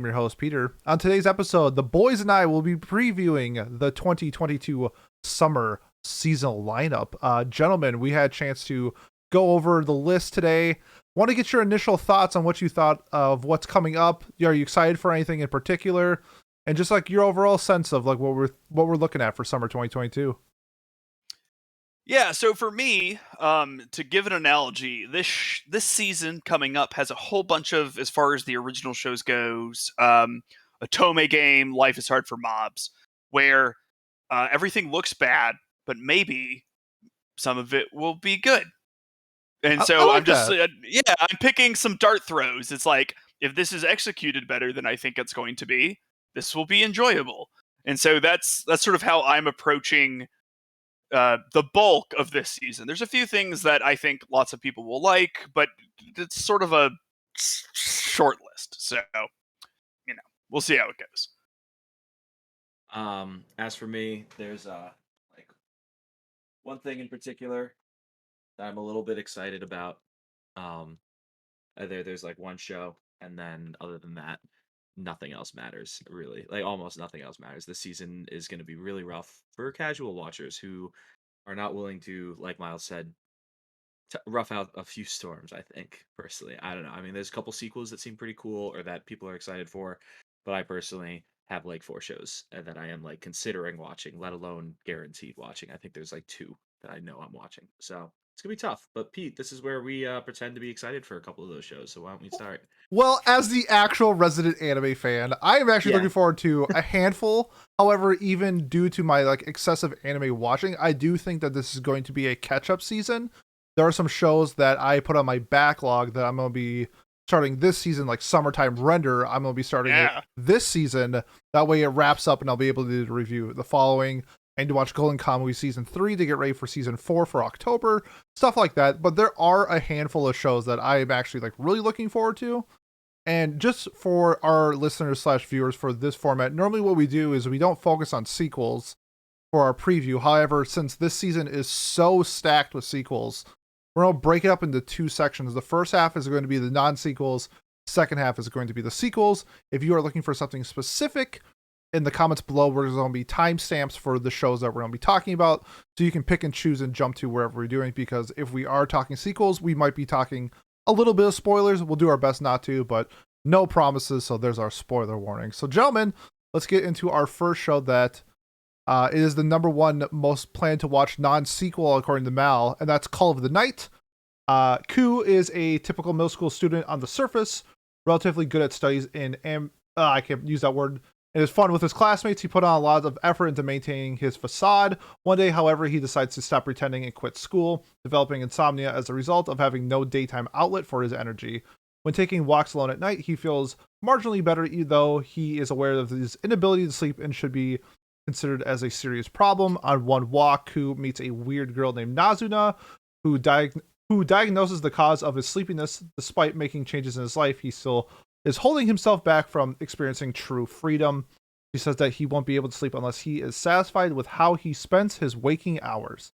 I'm your host, Peter. On today's episode, the boys and I will be previewing the 2022 summer seasonal lineup. Gentlemen, we had a chance to go over the list today. Want to get your initial thoughts on what you thought of what's coming up. Are you excited for anything in particular? And just like your overall sense of like what we're looking at for summer 2022. Yeah, so for me, to give an analogy, this season coming up has a whole bunch of, as far as the original shows goes, a Tome game, Life is Hard for Mobs, where everything looks bad, but maybe some of it will be good. And I so I'm like just, that. I'm picking some dart throws. It's like, if this is executed better than I think it's going to be, this will be enjoyable. And so that's sort of how I'm approaching the bulk of this season. There's a few things that I think lots of people will like, but it's sort of a short list. So, we'll see how it goes. As for me, there's like one thing in particular that I'm a little bit excited about. There's like one show, and then other than that, nothing else matters really. Like almost nothing else matters. This season is going to be really rough for casual watchers who are not willing to, like Miles said, rough out a few storms. I think personally, I don't know. I mean, there's a couple sequels that seem pretty cool or that people are excited for, but I personally have like four shows that I am like considering watching, let alone guaranteed watching. I think there's like two that I know I'm watching, so it's gonna be tough. But Pete, this is where we pretend to be excited for a couple of those shows. So why don't we start? Well, as the actual resident anime fan, I am actually Yeah. looking forward to a handful. However, even due to my like excessive anime watching, I do think that this is going to be a catch-up season. There are some shows that I put on my backlog that I'm going to be starting this season, like Summertime Render. I'm going to be starting it this season. That way it wraps up and I'll be able to review the following. And to watch Golden Kamuy Season 3 to get ready for Season 4 for October. Stuff like that. But there are a handful of shows that I am actually like really looking forward to. And just for our listeners slash viewers for this format, normally what we do is we don't focus on sequels for our preview. However, since this season is so stacked with sequels, we're going to break it up into two sections. The first half is going to be the non-sequels. Second half is going to be the sequels. If you are looking for something specific, in the comments below, there's going to be timestamps for the shows that we're going to be talking about. So you can pick and choose and jump to wherever we're doing. Because if we are talking sequels, we might be talking a little bit of spoilers. We'll do our best not to, but no promises. So there's our spoiler warning. So gentlemen, let's get into our first show that it is the number one most planned to watch non-sequel according to Mal, and that's Call of the Night. Kou is a typical middle school student on the surface, relatively good at studies in I can't use that word. It is fun with his classmates. He put on a lot of effort into maintaining his facade. One day, however, he decides to stop pretending and quit school, developing insomnia as a result of having no daytime outlet for his energy. When taking walks alone at night, he feels marginally better, though he is aware of his inability to sleep and should be considered as a serious problem. On one walk, Kou meets a weird girl named Nazuna, who diagnoses the cause of his sleepiness. Despite making changes in his life, he still is holding himself back from experiencing true freedom. He says that he won't be able to sleep unless he is satisfied with how he spends his waking hours.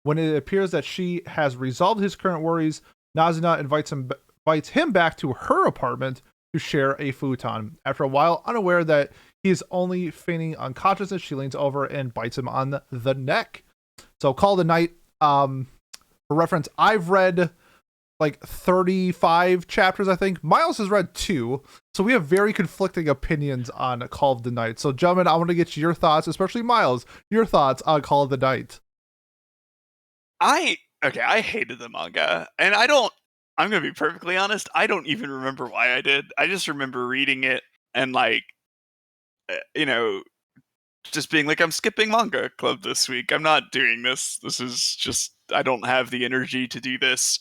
When it appears that she has resolved his current worries, Nazuna invites him back to her apartment to share a futon. After a while, unaware that he is only feigning unconsciousness, she leans over and bites him on the neck. So Call the Night, for reference, I've read like 35 chapters, I think. Miles has read 2, so we have very conflicting opinions on Call of the Night. So, gentlemen, I want to get your thoughts, especially Miles, your thoughts on Call of the Night. I hated the manga, and I'm gonna be perfectly honest, I don't even remember why I did. I just remember reading it and like, just being like, I'm skipping manga club this week. I'm not doing this. This is just, I don't have the energy to do this.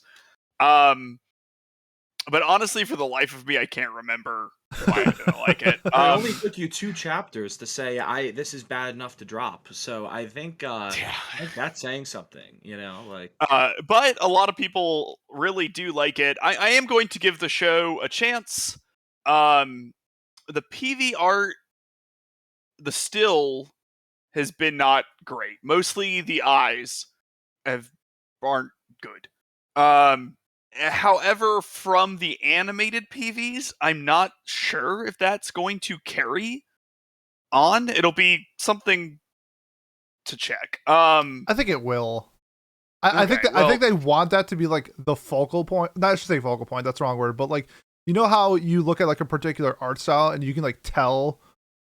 But honestly, for the life of me, I can't remember why I didn't like it. It only took you 2 chapters to say this is bad enough to drop. So I think that's saying something, like. But a lot of people really do like it. I am going to give the show a chance. The PV art, the still has been not great. Mostly the eyes aren't good. However, from the animated PVs, I'm not sure if that's going to carry on. It'll be something to check. I think it will. I Okay, think that, I well, think they want that to be like the focal point. Not I should say focal point. That's the wrong word. But like, you know how you look at like a particular art style and you can like tell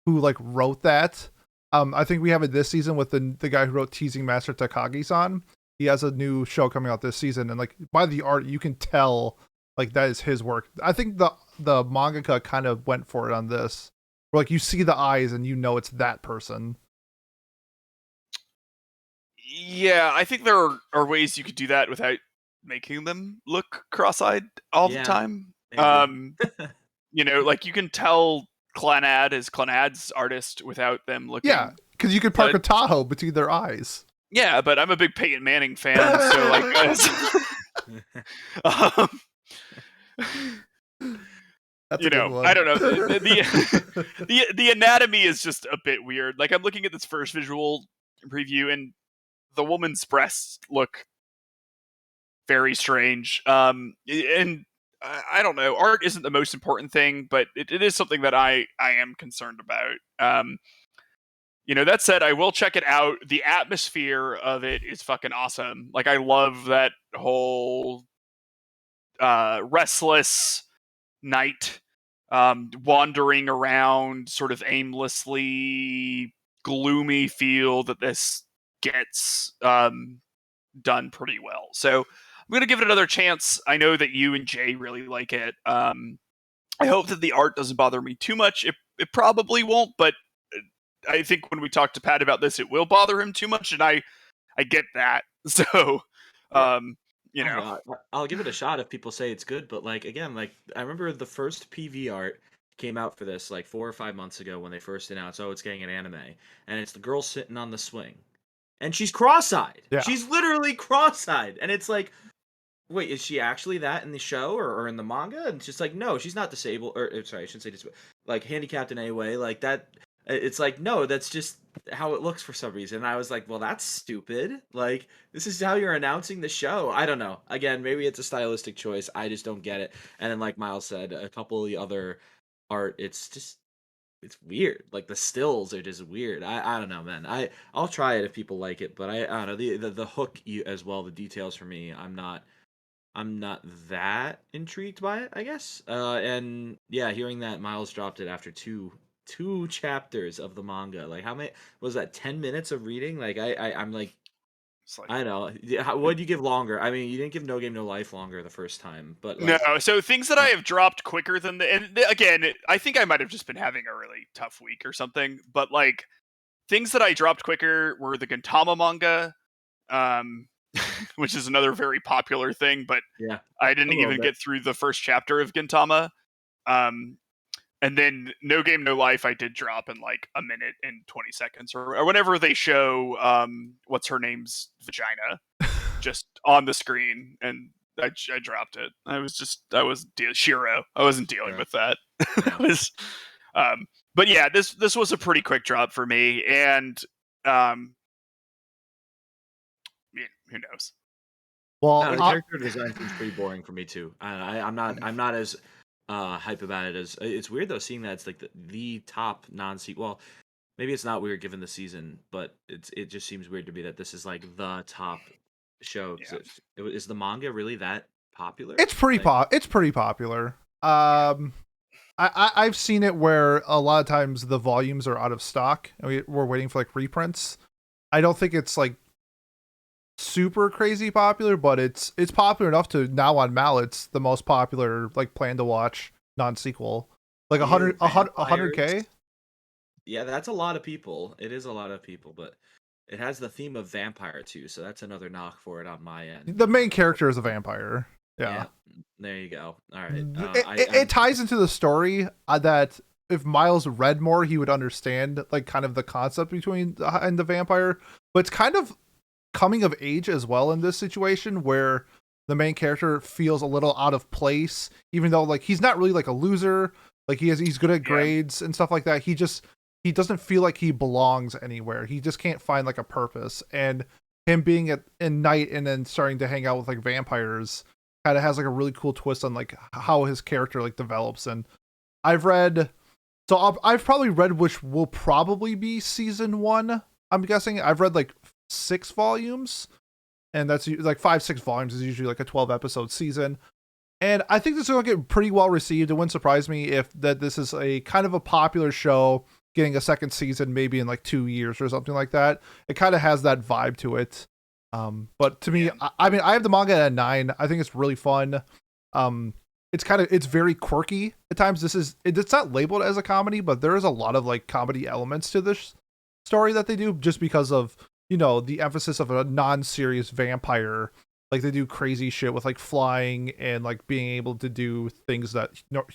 who like wrote that. I think we have it this season with the guy who wrote Teasing Master Takagi-san. He has a new show coming out this season, and like by the art, you can tell like that is his work. I think the mangaka kind of went for it on this, where like you see the eyes and you know it's that person. yeah, I think there are ways you could do that without making them look cross-eyed all the Yeah, time. maybe. Like you can tell Clannad is Clannad's artist without them Yeah, looking. because you could park a Tahoe between their eyes. Yeah, but I'm a big Peyton Manning fan, so like, That's a good one. I don't know. The anatomy is just a bit weird. Like I'm looking at this first visual preview, and the woman's breasts look very strange. And I don't know. Art isn't the most important thing, but it is something that I am concerned about. That said, I will check it out. The atmosphere of it is fucking awesome. Like I love that whole restless night, wandering around sort of aimlessly gloomy feel that this gets done pretty well. So I'm going to give it another chance. I know that you and Jay really like it. I hope that the art doesn't bother me too much. It probably won't, but I think when we talk to Pat about this, it will bother him too much, and I get that. So, Yeah. you I don't know, know. I'll give it a shot if people say it's good, but like again, like I remember the first PV art came out for this like 4 or 5 months ago when they first announced, oh, it's getting an anime, and it's the girl sitting on the swing, and she's cross-eyed. Yeah. She's literally cross-eyed, and it's like, wait, is she actually that in the show or in the manga? And it's just like, no, she's not disabled, or sorry, I shouldn't say disabled, like handicapped in any way, like that. It's like, no, that's just how it looks for some reason. And I was like, well, that's stupid. Like, this is how you're announcing the show. I don't know. Again, maybe it's a stylistic choice. I just don't get it. And then, like Miles said, a couple of the other art, it's weird. Like the stills are just weird. I don't know, man. I'll try it if people like it, but I don't know the hook as well. The details for me, I'm not that intrigued by it, I guess. And yeah, hearing that Miles dropped it after two chapters of the manga. Like how many was that? 10 minutes of reading? Like I'm like it's like I don't know. What do you give longer? I mean, you didn't give No Game No Life longer the first time, but no. like So things that I uh, have dropped quicker than again, I think I might have just been having a really tough week or something. But like things that I dropped quicker were the Gintama manga, um, which is another very popular thing, but yeah, I a didn't little even bit. get through the first chapter of Gintama. Um, and then No Game No Life I did drop in like a minute and 20 seconds or whenever they show what's her name's vagina just on the screen, and I dropped it. I was Shiro. I wasn't dealing Yeah. with that. Yeah. It was but yeah, this was a pretty quick drop for me, and yeah, who knows. No, Well, the character design seems pretty boring for me too. I'm not as hype about it as it's weird though seeing that it's like the top non-sequel. Well, maybe it's not weird given the season, but it just seems weird to me that this is like the top show. 'Cause Yeah. is the manga really that popular? it's pretty Like, It's pretty popular. Yeah. I've seen it where a lot of times the volumes are out of stock and we're waiting for like reprints. I don't think it's like super crazy popular, but it's popular enough to now on Mal. It's the most popular like plan to watch non sequel. Like Ew, 100K. vampires. Yeah, that's a lot of people. It is a lot of people, but it has the theme of vampire too, so that's another knock for it on my end. The main character is a vampire. Yeah. There you go. All right. It ties into the story that if Miles read more, he would understand like kind of the concept between and the vampire. But it's kind of coming of age as well in this situation where the main character feels a little out of place, even though like he's not really like a loser. Like he's good at grades and stuff like that. He doesn't feel like he belongs anywhere. He just can't find like a purpose. And him being in night and then starting to hang out with like vampires kind of has like a really cool twist on like how his character like develops. And I've read, so I've probably read which will probably be season 1. I'm guessing I've read like 6 volumes, and that's like 5-6 volumes is usually like a 12 episode season. And I think this is going to get pretty well received. It wouldn't surprise me if that this is a kind of a popular show getting a second season maybe in like 2 years or something like that. It kind of has that vibe to it. But to me, I mean, I have the manga at 9. I think it's really fun. It's very quirky at times. It's not labeled as a comedy, but there is a lot of like comedy elements to this story that they do just because of, you know, the emphasis of a non-serious vampire. Like they do crazy shit with like flying and like being able to do things that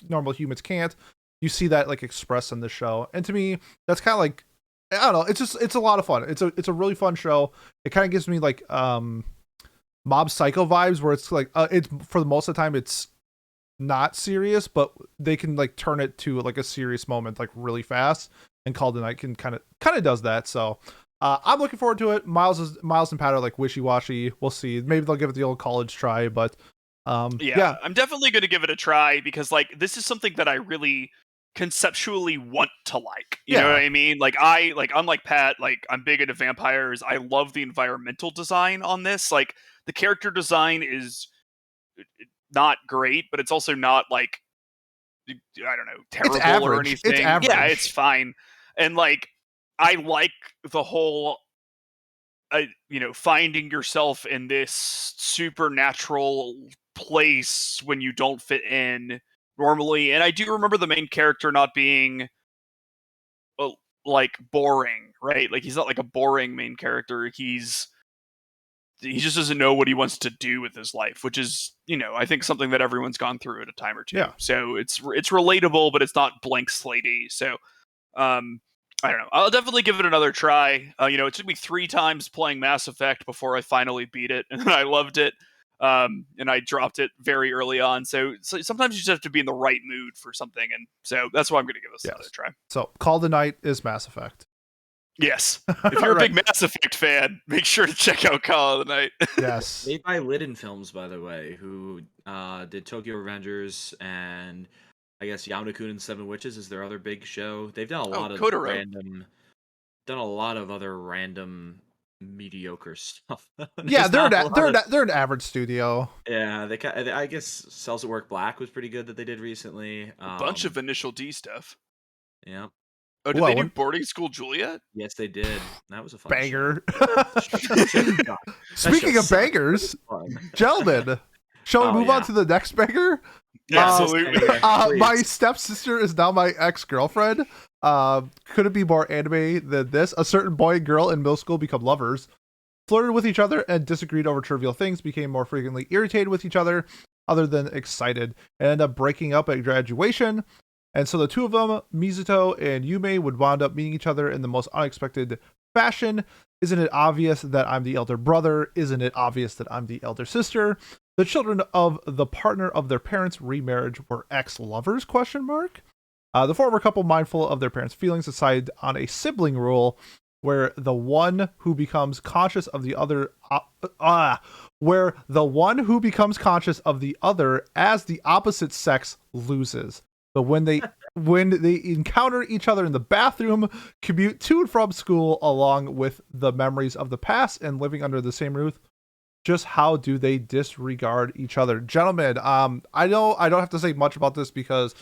normal humans can't. You see that like expressed in the show. And to me, that's kind of like, I don't know. It's a lot of fun. It's a really fun show. It kind of gives me like Mob Psycho vibes, where it's like it's for the most of the time it's not serious, but they can like turn it to like a serious moment like really fast. And Call the Night can kind of does that. So I'm looking forward to it. Miles and Pat are like wishy washy. We'll see. Maybe they'll give it the old college try, but yeah, I'm definitely going to give it a try because like this is something that I really conceptually want to like. You know what I mean? Like unlike Pat, like I'm big into vampires. I love the environmental design on this. Like the character design is not great, but it's also not like I don't know, terrible or anything. It's average. Yeah, it's fine. And like I like the whole finding yourself in this supernatural place when you don't fit in normally. And I do remember the main character not being like boring, right? Like he's not like a boring main character. He just doesn't know what he wants to do with his life, which is, I think something that everyone's gone through at a time or two. Yeah. So it's relatable, but it's not blank slatey. So I don't know. I'll definitely give it another try. It took me 3 times playing Mass Effect before I finally beat it, and I loved it. And I dropped it very early on. So sometimes you just have to be in the right mood for something, and so that's why I'm going to give this another try. So Call the Night is Mass Effect. Yes. If you're a big Mass Effect fan, make sure to check out Call of the Night. Yes. Made by Liden Films, by the way, who did Tokyo Revengers and I guess Yamada-kun and Seven Witches is their other big show. They've done a lot of other random mediocre stuff. Yeah, they're an average studio. Yeah, I guess Cells at Work Black was pretty good that they did recently. A bunch of Initial D stuff. Yeah. Oh, did they do Boarding School Juliet? Yes, they did. That was a fun banger. Speaking of bangers, gentlemen, shall we move on to the next banger? Absolutely. My stepsister is now my ex-girlfriend. Couldn't be more anime than this. A certain boy and girl in middle school become lovers, flirted with each other, and disagreed over trivial things, became more frequently irritated with each other than excited, and ended up breaking up at graduation. And so the two of them, Mizuto and Yume, would wind up meeting each other in the most unexpected fashion. Isn't it obvious that I'm the elder brother? Isn't it obvious that I'm the elder sister? The children of the partner of their parents' remarriage were ex-lovers? ? The former couple, mindful of their parents' feelings, decide on a sibling rule where the one who becomes conscious of the other as the opposite sex loses. But when they encounter each other in the bathroom, commute to and from school along with the memories of the past and living under the same roof, just how do they disregard each other? Gentlemen, I know I don't have to say much about this because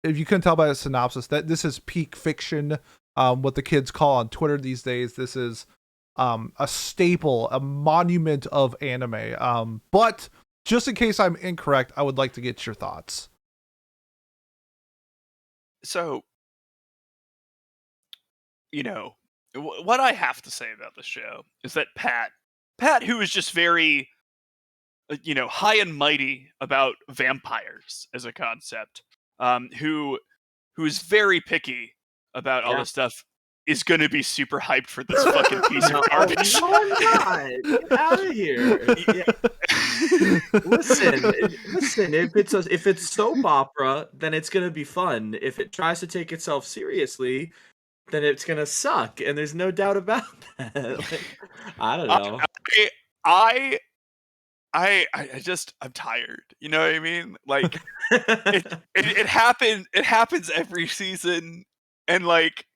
if you couldn't tell by the synopsis, that this is peak fiction, what the kids call on Twitter these days. This is a staple, a monument of anime. But just in case I'm incorrect, I would like to get your thoughts. So, what I have to say about the show is that Pat, who is just very, high and mighty about vampires as a concept, who is very picky about all this stuff, is going to be super hyped for this fucking piece of garbage. No, I'm not. Get out of here. Listen. If it's soap opera, then it's going to be fun. If it tries to take itself seriously, then it's going to suck. And there's no doubt about that. I don't know. I'm tired. You know what I mean? Like it happens every season, and like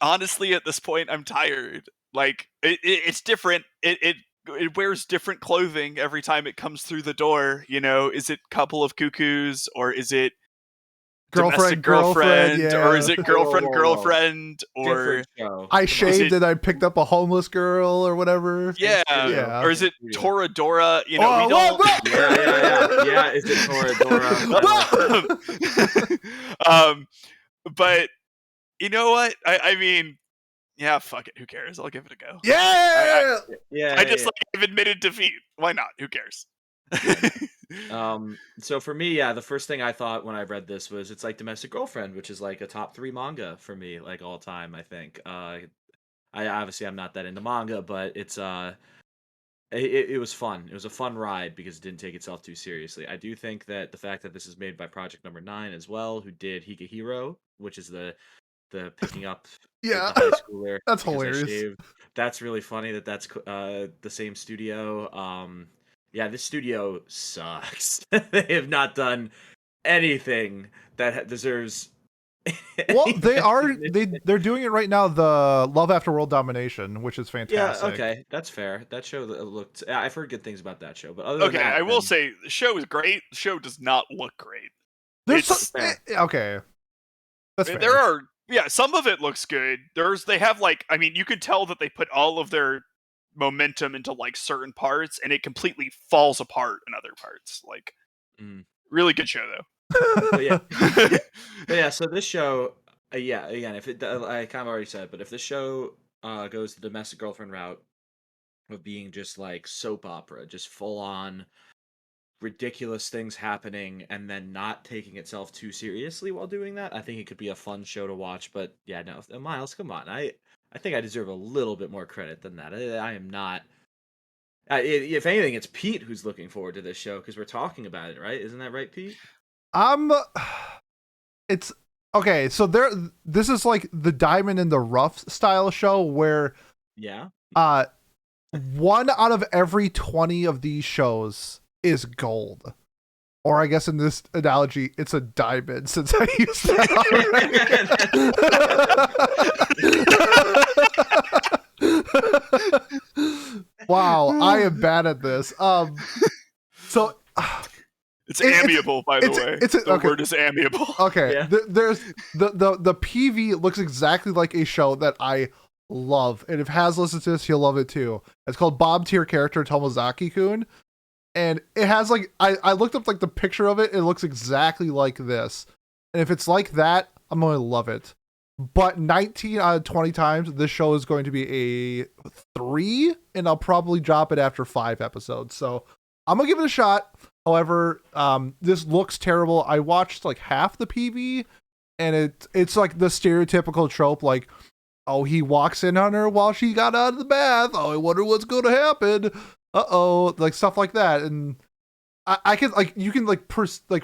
honestly, at this point, I'm tired. Like it's different. It wears different clothing every time it comes through the door. You know, is it couple of cuckoos, or is it domestic girlfriend, girlfriend, or yeah. is it Whoa, whoa, whoa. girlfriend, or Different show. I Come on. shaved and I picked up a homeless girl or whatever. yeah, Yeah. or is it Studio. Toradora? You know, Oh, we don't. what? Yeah, is it Toradora? But you know what? I mean, yeah, fuck it. Who cares? I'll give it a go. Yeah. I just like I've admitted defeat. Why not? Who cares? So for me, yeah, the first thing I thought when I read this was it's like Domestic Girlfriend, which is like a top 3 manga for me, like all time, I think. I obviously I'm not that into manga, but it was fun. It was a fun ride because it didn't take itself too seriously. I do think that the fact that this is made by Project Number 9 as well, who did Higehiro, which is the picking up Yeah. the high schooler That's because I hilarious. shaved. That's really funny that that's the same studio. Yeah, this studio sucks. They have not done anything that deserves. Well, any they are recognition. they're doing it right now, the Love After World Domination, which is Yeah, fantastic. okay, that's fair. That show looked. I've heard good things about that show, but other than Okay, that, I will then- say the show is great. The show does not look great. There's It's fair. okay. That's fair. there are some of it looks good. They have like I mean you could tell that they put all of their momentum into like certain parts and it completely falls apart in other parts. Like Mm. really good show though. But yeah, but yeah. So this show, yeah, again, if it, I kind of already said, but if this show goes the Domestic Girlfriend route of being just like soap opera, just full on ridiculous things happening and then not taking itself too seriously while doing that, I think it could be a fun show to watch. But yeah, no, Miles, come on, I think I deserve a little bit more credit than that. I am not. If anything, it's Pete who's looking forward to this show because we're talking about it, right? Isn't that right, Pete? It's okay, so this is like the Diamond in the Rough style show where Yeah. 1 out of every 20 of these shows is gold. Or I guess in this analogy, it's a diamond since I used that. Wow, I am bad at this. So It's amiable, by the way. The okay. word is amiable. Okay, Yeah. there's the PV looks exactly like a show that I love, and if Has listened to this, he'll love it too. It's called Bob Tier Character Tomozaki-kun, and it has like I looked up like the picture of it. It looks exactly like this, and if it's like that, I'm going to love it. But 19 out of 20 times, this show is going to be a 3, and I'll probably drop it after 5 episodes. So I'm gonna give it a shot. However, this looks terrible. I watched like half the PV, and it's like the stereotypical trope, like, oh, he walks in on her while she got out of the bath. Oh, I wonder what's going to happen. Uh-oh, like stuff like that. And I can like you can like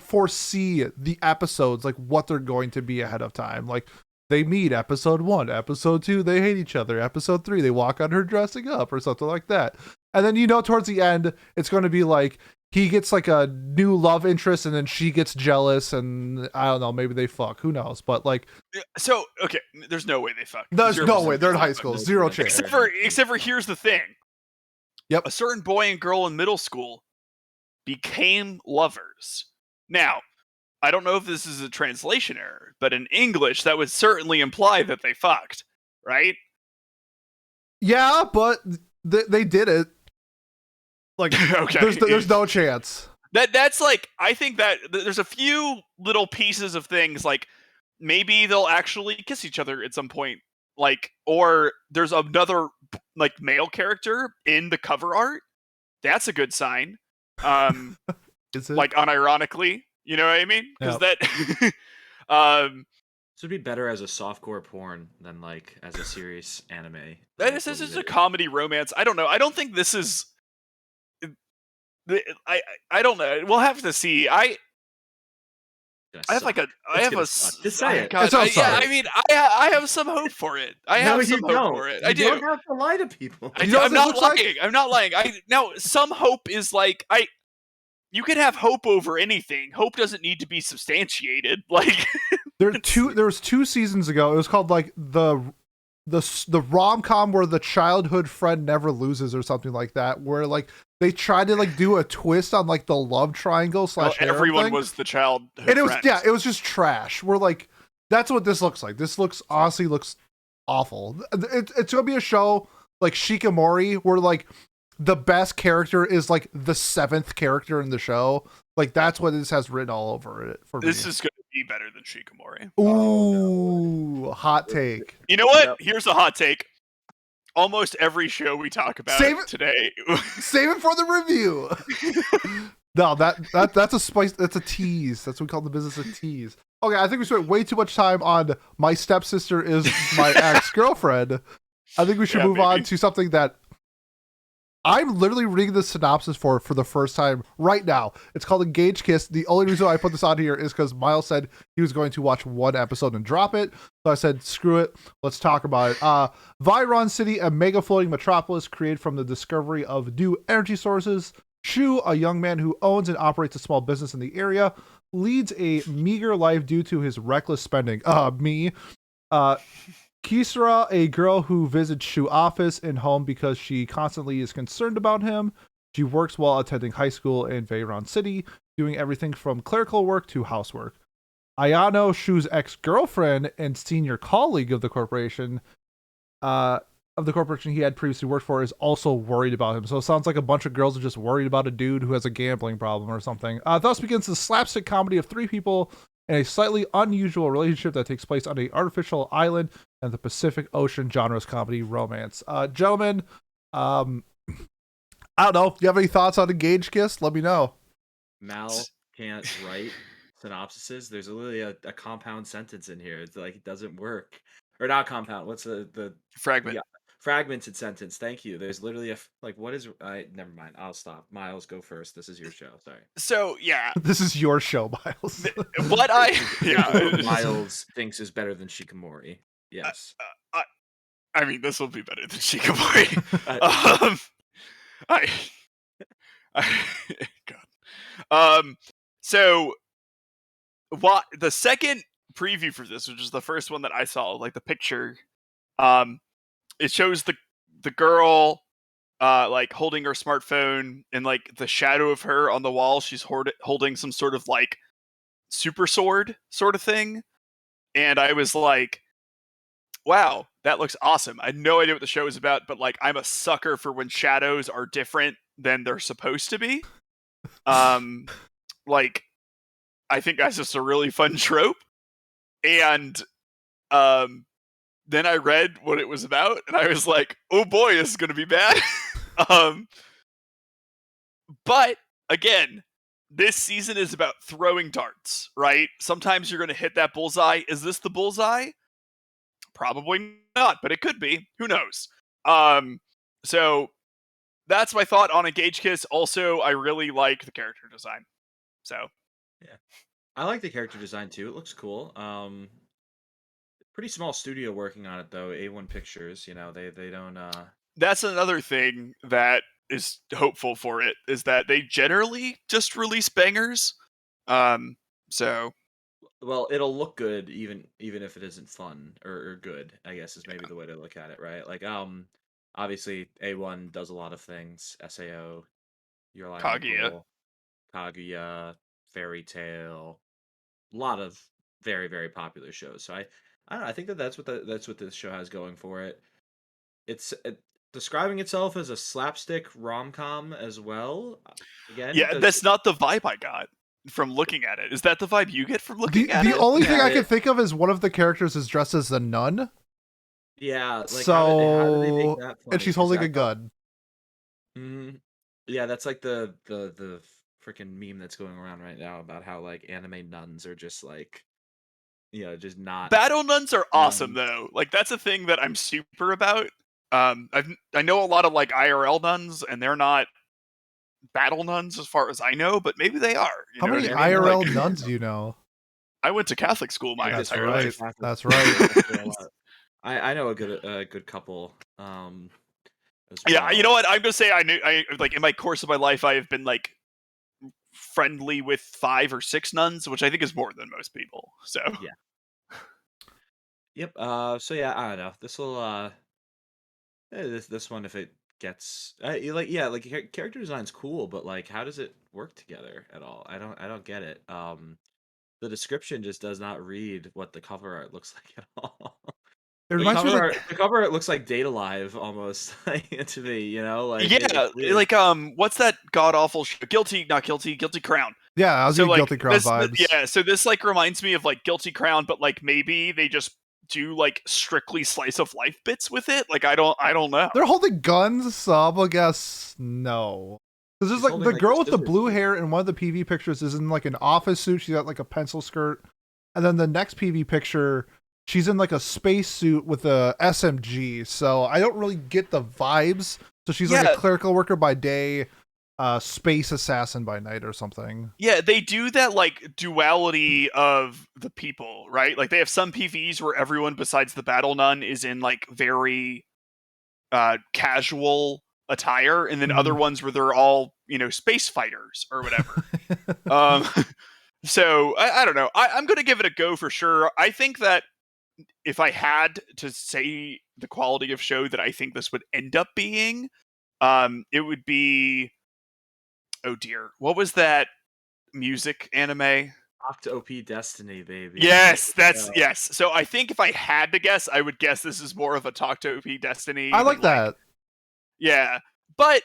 foresee the episodes, like what they're going to be ahead of time. Like they meet episode 1, episode 2, they hate each other. Episode 3, they walk on her dressing up or something like that. And then towards the end, it's going to be like he gets like a new love interest, and then she gets jealous, and I don't know, maybe they fuck. Who knows? But like, So okay, there's no way they fuck. there's no way. They're in high no school. chance. Zero chance. Except for here's the thing. Yep. A certain boy and girl in middle school became lovers. Now, I don't know if this is a translation error, but in English that would certainly imply that they fucked, right? Yeah, but they did it. Like, Okay. there's no chance. That's like I think that there's a few little pieces of things like maybe they'll actually kiss each other at some point, like, or there's another like male character in the cover art. That's a good sign. Is it? Like unironically, you know what I mean? Because that This would be better as a softcore porn than like as a serious anime. this is a comedy romance. I don't know. I don't think this is. I don't know. We'll have to see. I have like a, I have a, Just say it. God, So yeah, sorry. I mean, I have some hope for it. I have some hope for it. I do. You don't have to lie to people. You know what I'm this not looks lying. like? I'm not lying. Now some hope is like you can have hope over anything. Hope doesn't need to be substantiated. Like There was 2 seasons ago. It was called like the rom-com where the childhood friend never loses or something like that, where like they tried to like do a twist on like the love triangle / harem everyone thing. was the childhood And it was friend. it was just trash. We're like, that's what this looks like. This honestly looks awful. It's gonna be a show like Shikamori where like the best character is like the 7th character in the show. Like that's what this has written all over it for This me. is going to be better than Shikamori. Ooh, hot take. You know what? Yep. Here's a hot take. Almost every show we talk about Save it- today. Save it for the review. No, that's a spice. That's a tease. That's what we call the business a tease. Okay, I think we spent way too much time on my stepsister is my ex-girlfriend. I think we should move on to something that I'm literally reading the synopsis for the first time right now. It's called Engage Kiss. The only reason I put this on here is because Miles said he was going to watch 1 episode and drop it. So I said, screw it. Let's talk about it. Viron City, a mega floating metropolis created from the discovery of new energy sources. Shu, a young man who owns and operates a small business in the area, leads a meager life due to his reckless spending. Me. Kisara, a girl who visits Shu's office and home because she constantly is concerned about him. She works while attending high school in Veyron City, doing everything from clerical work to housework. Ayano, Shu's ex-girlfriend and senior colleague of the corporation he had previously worked for, is also worried about him. So it sounds like a bunch of girls are just worried about a dude who has a gambling problem or something. Thus begins the slapstick comedy of 3 people in a slightly unusual relationship that takes place on an artificial island and the Pacific Ocean genres comedy romance. Gentlemen, I don't know. Do you have any thoughts on Engage Kiss? Let me know. Mal can't write synopsises. There's literally a compound sentence in here. It's like it doesn't work. Or not compound. What's the Fragment. Yeah, fragmented sentence. Thank you. There's literally what is never mind. I'll stop. Miles, go first. This is your show. Sorry. So yeah, This is your show, Miles. what Miles thinks is better than Shikamori. Yes. I mean, this will be better than Shikamori. God. So what the second preview for this, which is the first one that I saw, like the picture, it shows the girl like holding her smartphone, and like the shadow of her on the wall, she's holding some sort of like super sword sort of thing. And I was like, wow, that looks awesome. I had no idea what the show is about, but like I'm a sucker for when shadows are different than they're supposed to be. Like I think that's just a really fun trope. And then I read what it was about, and I was like, oh boy, this is gonna be bad. But again, this season is about throwing darts, right? Sometimes you're gonna hit that bullseye. Is this the bullseye? Probably not, but it could be. Who knows? So that's my thought on Engage Kiss. Also, I really like the character design. So yeah, I like the character design too. It looks cool. Pretty small studio working on it though. A1 Pictures. You know, they don't. That's another thing that is hopeful for it, is that they generally just release bangers. So. Well, it'll look good even if it isn't fun or good, I guess is maybe the way to look at it, right? Like obviously A1 does a lot of things. SAO, Your Lie in April, Kaguya, Fairy Tail, a lot of very, very popular shows. So I don't know, I think that's what this show has going for it. It's describing itself as a slapstick rom-com as well. Again, Yeah, that's not the vibe I got from looking at it. Is that the vibe you get from looking at it? The only thing I can think of is one of the characters is dressed as a nun. Yeah, like so how did they make that funny? And she's holding a gun. Yeah, that's like the freaking meme that's going around right now about how like anime nuns are just like, you know, just not. Battle nuns are awesome though. Like that's a thing that I'm super about. I know a lot of like IRL nuns, and they're not battle nuns as far as I know, but maybe they are. How many IRL nuns do you know? I went to Catholic school my That's entire right. life. That's right. I know a good couple as Yeah, you know well. what? I'm gonna say I like in my course of my life I have been like friendly with 5 or 6 nuns, which I think is more than most people. So Yeah. Yep. So yeah, I don't know. This will this one, if it gets like character design's cool, but like how does it work together at all? I don't get it. The description just does not read what the cover art looks like at all. It reminds me of like The cover art looks like Data Live almost to me, like yeah, it's weird. like what's that god awful show? Guilty Crown. yeah, I was So getting like Guilty Crown vibes. yeah, so this like reminds me of like Guilty Crown, but like maybe they just do like strictly slice of life bits with it. Like I don't know. They're holding guns, so I'm gonna guess no. Because there's He's like holding, the like, girl the with the scissors blue too. hair in one of the PV pictures is in like an office suit. She's got like a pencil skirt, and then the next PV picture, she's in like a space suit with a SMG. So I don't really get the vibes. So she's like Yeah. a clerical worker by day, space assassin by night or something. Yeah, they do that like duality of the people, right? Like they have some PVs where everyone besides the battle nun is in like very casual attire, and then other ones where they're all, space fighters or whatever. So I don't know. I'm going to give it a go for sure. I think that if I had to say the quality of show that I think this would end up being, it would be, oh dear, what was that music anime? OP Destiny, baby. Yes, Yeah. yes. So I think if I had to guess, I would guess this is more of a Talk to OP Destiny. I like that. Yeah, but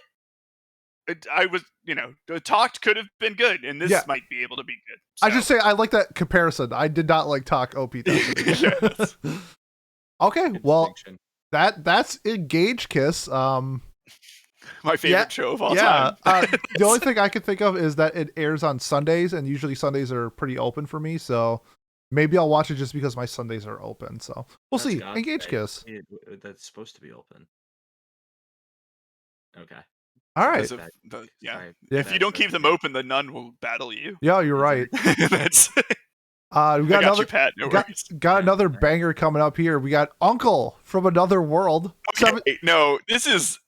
I was, Talked could have been good, and this Yeah. might be able to be good. I just say I like that comparison. I did not like talk OP Destiny. Yes. Okay, well Distinction. that's Engage Kiss. My favorite show of all yeah. time. The only thing I could think of is that it airs on Sundays, and usually Sundays are pretty open for me. So maybe I'll watch it just because my Sundays are open. So we'll That's see. God's Engage sake. Kiss. That's supposed to be open. Okay. All right. Because of yeah. Sorry. If you don't keep them open, the nun will battle you. Yeah, you're right. That's. We got I got another you, Pat. No got, worries. got another banger coming up here. We got Uncle from Another World. Okay, no, this is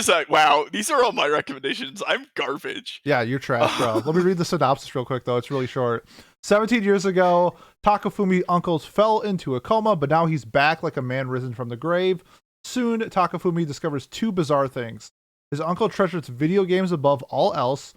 a wow. These are all my recommendations. I'm garbage. Yeah, you're trash, bro. Let me read the synopsis real quick, though. It's really short. 17 years ago, Takafumi uncles fell into a coma, but now he's back like a man risen from the grave. Soon, Takafumi discovers two bizarre things. His uncle treasures video games above all else,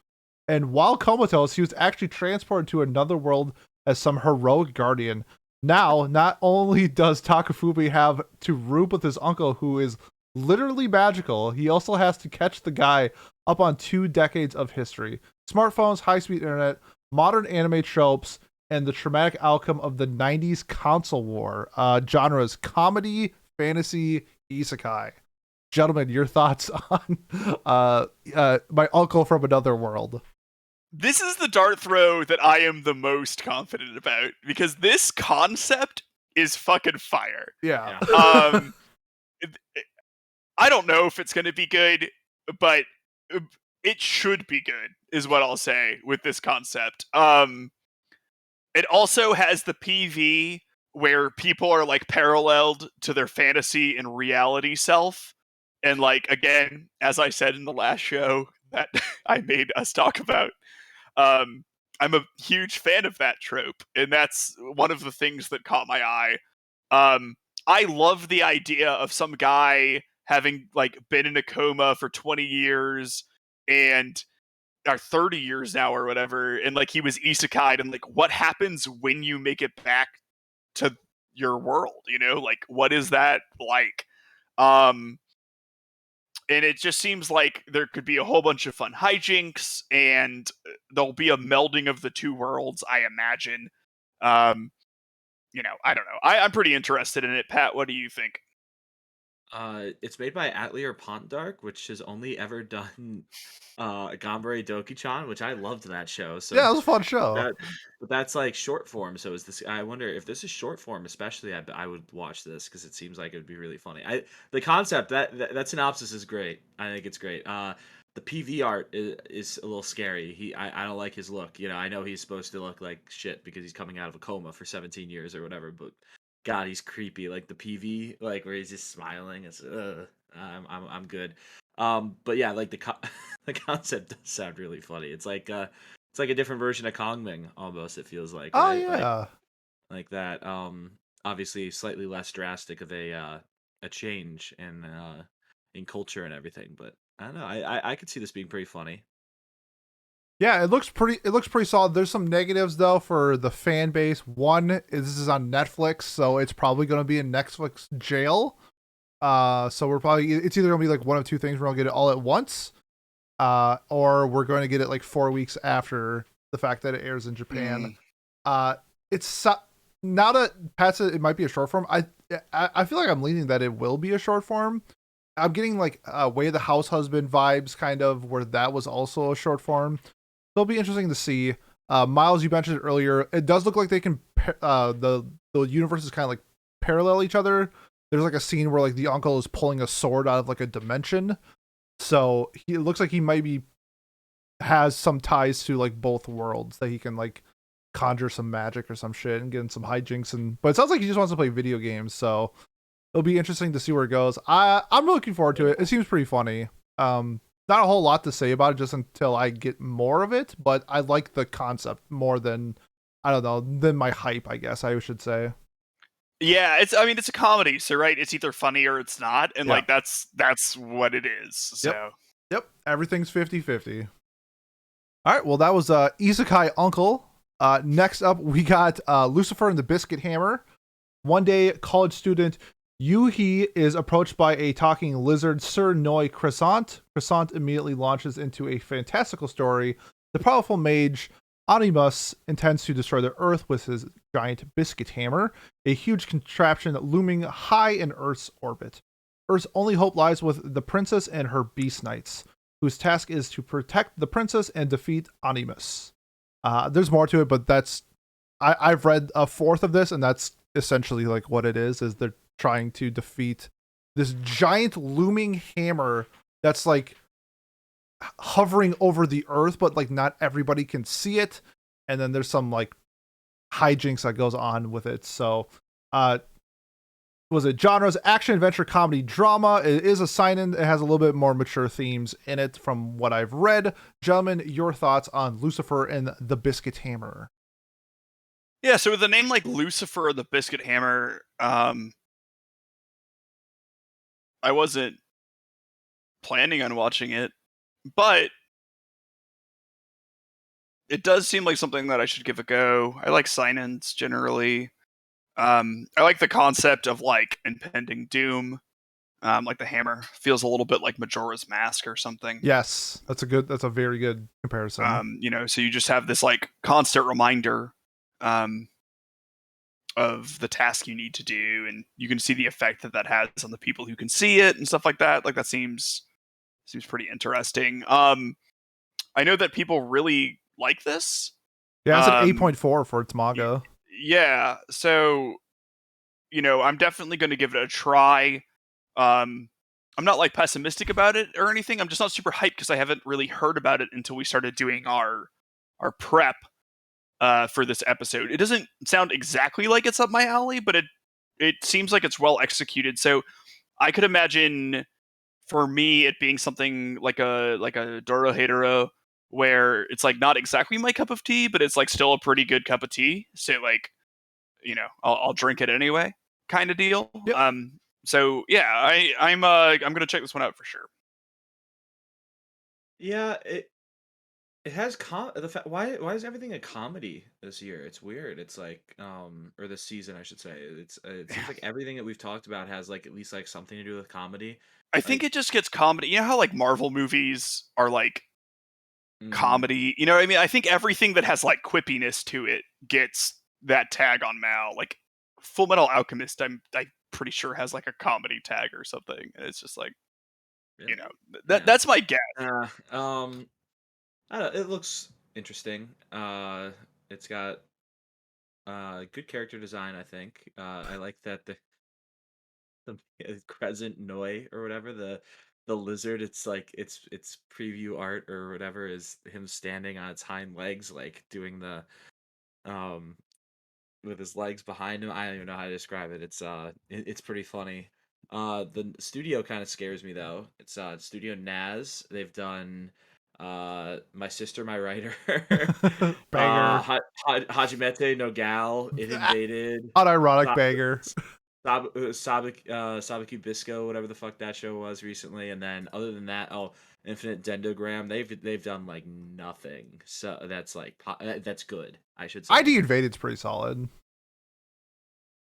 and while comatose, he was actually transported to another world as some heroic guardian. Now, not only does Takafumi have to root with his uncle, who is literally magical, he also has to catch the guy up on 2 decades of history. Smartphones, high-speed internet, modern anime tropes, and the traumatic outcome of the 90s console war. Genres: comedy, fantasy, isekai. Gentlemen, your thoughts on My Uncle from Another World? This is the dart throw that I am the most confident about, because this concept is fucking fire. Yeah. I don't know if it's going to be good, but it should be good, is what I'll say with this concept. It also has the PV where people are like paralleled to their fantasy and reality self. And like, again, as I said in the last show that I made us talk about, I'm a huge fan of that trope. And that's one of the things that caught my eye. I love the idea of some guy having like been in a coma for 20 years and or 30 years now or whatever, and like he was isekai'd, and like what happens when you make it back to your world, like what is that like? And it just seems like there could be a whole bunch of fun hijinks, and there'll be a melding of the two worlds, I imagine. I don't know. I'm pretty interested in it. Pat, what do you think? It's made by Atelier Pontdark, which has only ever done Ganbare Doki-chan, which I loved that show. So Yeah, it was a fun show. but that's like short form. So is this? I wonder if this is short form, especially. I would watch this because it seems like it would be really funny. The concept that synopsis is great. I think it's great. the PV art is a little scary. I don't like his look. You know, I know he's supposed to look like shit because he's coming out of a coma for 17 years or whatever, but God, he's creepy. Like the PV, like where he's just smiling. It's I'm good. But yeah, like the concept does sound really funny. It's like a different version of Kongming almost. It feels like, Oh right? yeah. Like that. Obviously slightly less drastic of a change in culture and everything, but I don't know. I could see this being pretty funny. Yeah, it looks pretty solid. There's some negatives though for the fan base. One is this is on Netflix, so it's probably going to be in Netflix jail. So it's either going to be like one of two things. We're going to get it all at once, or we're going to get it like 4 weeks after the fact that it airs in Japan. Uh, it's now that Pat said it might be a short form. I feel like I'm leaning that it will be a short form. I'm getting like Way of the House Husband vibes, kind of where that was also a short form. It'll be interesting to see. Miles, you mentioned it earlier. It does look like they can the universes kind of like parallel each other. There's like a scene where like the uncle is pulling a sword out of like a dimension, so it looks like he might be has some ties to like both worlds that he can like conjure some magic or some shit and get in some hijinks. And but it sounds like he just wants to play video games, so it'll be interesting to see where it goes. I'm looking forward to it. It seems pretty funny. Not a whole lot to say about it just until I get more of it, but I like the concept more than I don't know than my hype, I guess I should say. Yeah, I mean it's a comedy, so right, it's either funny or it's not, and Yeah. like that's what it is. Yep. So Yep. Everything's 50-50. All right. Well, that was Isekai Uncle. Next up, we got Lucifer and the Biscuit Hammer. One day, college student Yuhi is approached by a talking lizard, Sir Noi Crescent. Crescent immediately launches into a fantastical story. The powerful mage Animus intends to destroy the Earth with his giant biscuit hammer, a huge contraption looming high in Earth's orbit. Earth's only hope lies with the princess and her beast knights, whose task is to protect the princess and defeat Animus. There's more to it, but I've read a fourth of this, and that's essentially like what it is they're trying to defeat this giant looming hammer that's like hovering over the earth, but like not everybody can see it. And then there's some like hijinks that goes on with it. So was it genres action, adventure, comedy, drama? It is a sign-in. It has a little bit more mature themes in it from what I've read. Gentlemen, your thoughts on Lucifer and the Biscuit Hammer? yeah, so with a name like Lucifer or the Biscuit Hammer, I wasn't planning on watching it, but it does seem like something that I should give a go. I like sign-ins generally. I like the concept of like impending doom. Like the hammer feels a little bit like Majora's Mask or something. Yes, that's a very good comparison. So you just have this like constant reminder of the task you need to do, and you can see the effect that has on the people who can see it and stuff like that. Like that seems pretty interesting. I know that people really like this. Yeah, it's an Um, 8.4 for its manga. yeah, so I'm definitely going to give it a try. Um, I'm not like pessimistic about it or anything. I'm just not super hyped because I haven't really heard about it until we started doing our prep for this episode. It doesn't sound exactly like it's up my alley, but it seems like it's well executed. So I could imagine for me it being something like a Dorohedoro where it's like not exactly my cup of tea, but it's like still a pretty good cup of tea. So like, I'll drink it anyway, kind of deal. Yep. So yeah, I'm gonna check this one out for sure. Yeah, it has why is everything a comedy this year? It's weird. It's like or this season I should say. It seems like everything that we've talked about has like at least like something to do with comedy. I think Like it just gets comedy. You know how like Marvel movies are like mhm. comedy. You know what I mean? I think everything that has like quippiness to it gets that tag on Mal. Like Full Metal Alchemist, I'm pretty sure has like a comedy tag or something. And it's just like, you Really? know, Yeah. that's my guess. I don't know, it looks interesting. It's got good character design, I think. I like that the Crescent Noi or whatever the lizard. It's like it's preview art or whatever is him standing on its hind legs, like doing the um with his legs behind him. I don't even know how to describe it. It's pretty funny. The studio kind of scares me though. It's Studio Naz. They've done My Sister, My Writer, Banger. Hajimete no Gal, It Invaded, Unironic Sa- banger. Sabaki Bisco, whatever the fuck that show was recently, and then other than that, oh, Infinite Dendogram. They've done like nothing. So that's like that's good, I should say. ID Invaded's pretty solid.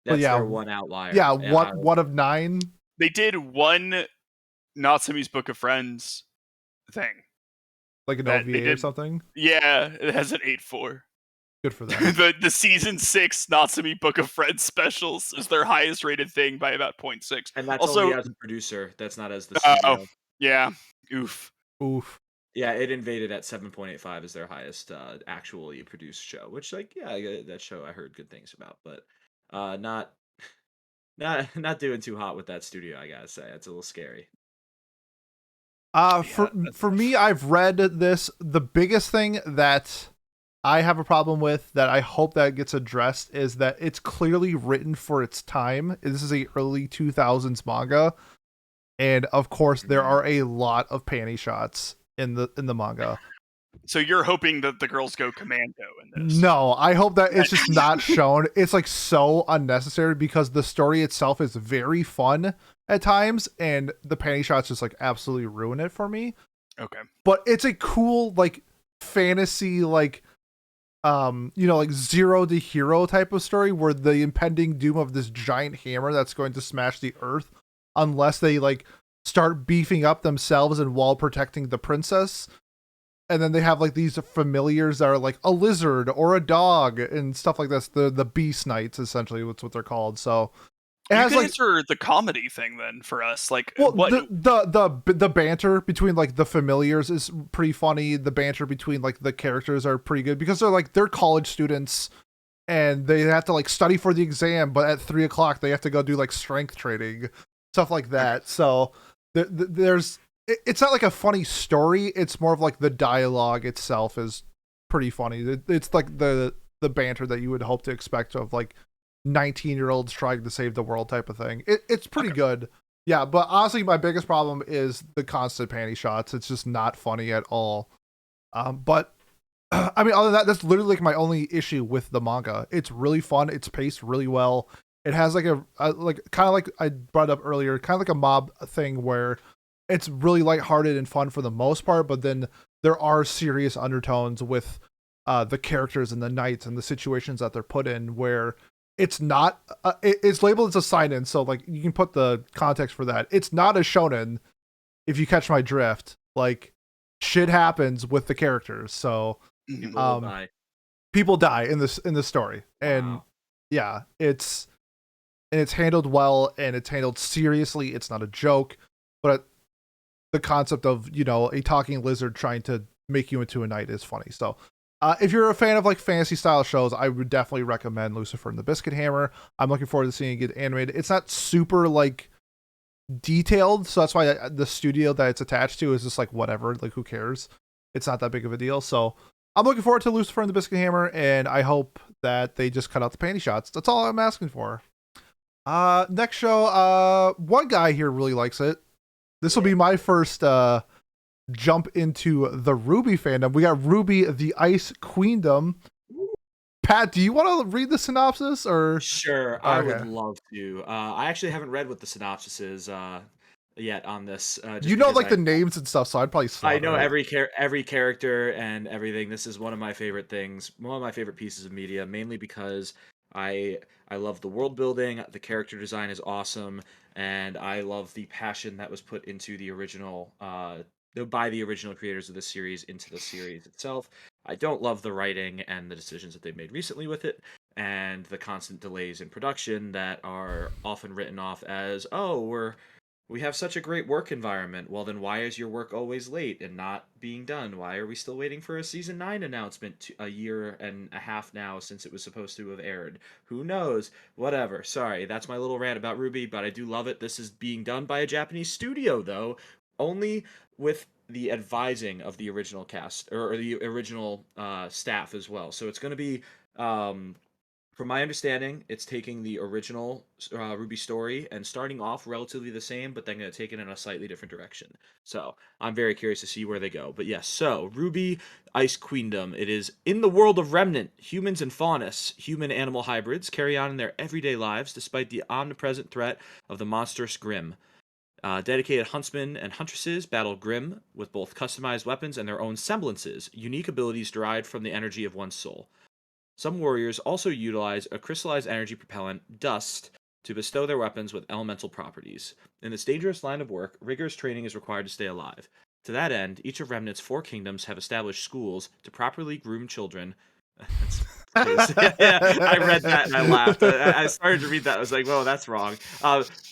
But That's yeah, their one outlier. yeah, one of 9. They did one Natsumi's Book of Friends thing. Like an That they OVA or did- something. Yeah, it has an 8.4. Good for them. the season 6 Natsumi Book of Friends specials is their highest rated thing by about 0.6. And that's Also, only as a producer. That's not as the studio. Yeah. Oof. Oof. Yeah, It Invaded at 7.85 is their highest actually produced show. Which, like, yeah, that show I heard good things about, but not not doing too hot with that studio. I gotta say, it's a little scary. For me, I've read this. The biggest thing that I have a problem with that I hope that gets addressed is that it's clearly written for its time. This is a early 2000s manga, and of course there are a lot of panty shots in the manga. So you're hoping that the girls go commando in this? No, I hope that it's just not shown. It's like so unnecessary because the story itself is very fun at times, and the panty shots just like absolutely ruin it for me. Okay. But it's a cool like fantasy like like Zero to Hero type of story where the impending doom of this giant hammer that's going to smash the earth unless they like start beefing up themselves and while protecting the princess. And then they have like these familiars that are like a lizard or a dog and stuff like this. The Beast Knights, essentially, that's what they're called. So it You has can like answer the comedy thing then for us. Like, well, what? the banter between like the familiars is pretty funny. The banter between like the characters are pretty good because they're college students and they have to like study for the exam, but at 3:00 they have to go do like strength training, stuff like that. So there's it's not like a funny story. It's more of like the dialogue itself is pretty funny. It's like the banter that you would hope to expect of like 19-year-olds trying to save the world type of thing. It's pretty good. Yeah, but honestly, my biggest problem is the constant panty shots. It's just not funny at all. But I mean, other than that, that's literally like my only issue with the manga. It's really fun. It's paced really well. It has like a like kind of like I brought up earlier, kind of like a mob thing where it's really lighthearted and fun for the most part, but then there are serious undertones with the characters and the knights and the situations that they're put in where it's not it's labeled as a seinen, so like you can put the context for that. It's not a shonen, if you catch my drift. Like shit happens with the characters, so people die in this story. And Wow. yeah, it's handled well and it's handled seriously. It's not a joke, but the concept of a talking lizard trying to make you into a knight is funny. So if you're a fan of like fantasy style shows, I would definitely recommend Lucifer and the Biscuit Hammer. I'm looking forward to seeing it get animated. It's not super like detailed, so that's why the studio that it's attached to is just like whatever, like who cares? It's not that big of a deal. So I'm looking forward to Lucifer and the Biscuit Hammer, and I hope that they just cut out the panty shots. That's all I'm asking for. Next show, one guy here really likes it. This will be my first jump into the RWBY fandom. We got RWBY, the Ice Queendom. Pat, do you want to read the synopsis or? Sure, I would Okay. love to. I actually haven't read what the synopsis is yet on this. Just You know, because like the names and stuff, so I'd probably I know it. every character and everything. This is one of my favorite things, one of my favorite pieces of media, mainly because I love the world building, the character design is awesome, and I love the passion that was put into the original by the original creators of this series into the series itself. I don't love the writing and the decisions that they've made recently with it, and the constant delays in production that are often written off as, oh, we have such a great work environment. Well, then why is your work always late and not being done? Why are we still waiting for a season 9 announcement a year and a half now since it was supposed to have aired? Who knows? Whatever. Sorry, that's my little rant about RWBY, but I do love it. This is being done by a Japanese studio, though, only with the advising of the original cast or the original staff as well. So it's going to be, from my understanding, it's taking the original RWBY story and starting off relatively the same, but then going to take it in a slightly different direction. So I'm very curious to see where they go. But yes, so RWBY Ice Queendom. It is in the world of Remnant. Humans and faunus, human-animal hybrids, carry on in their everyday lives despite the omnipresent threat of the monstrous Grimm. Dedicated huntsmen and huntresses battle Grimm with both customized weapons and their own semblances, unique abilities derived from the energy of one's soul. Some warriors also utilize a crystallized energy propellant, dust, to bestow their weapons with elemental properties. In this dangerous line of work, rigorous training is required to stay alive. To that end, each of Remnant's 4 kingdoms have established schools to properly groom children. That's crazy. Yeah, I read that and I laughed. I started to read that. I was like, "Whoa, that's wrong."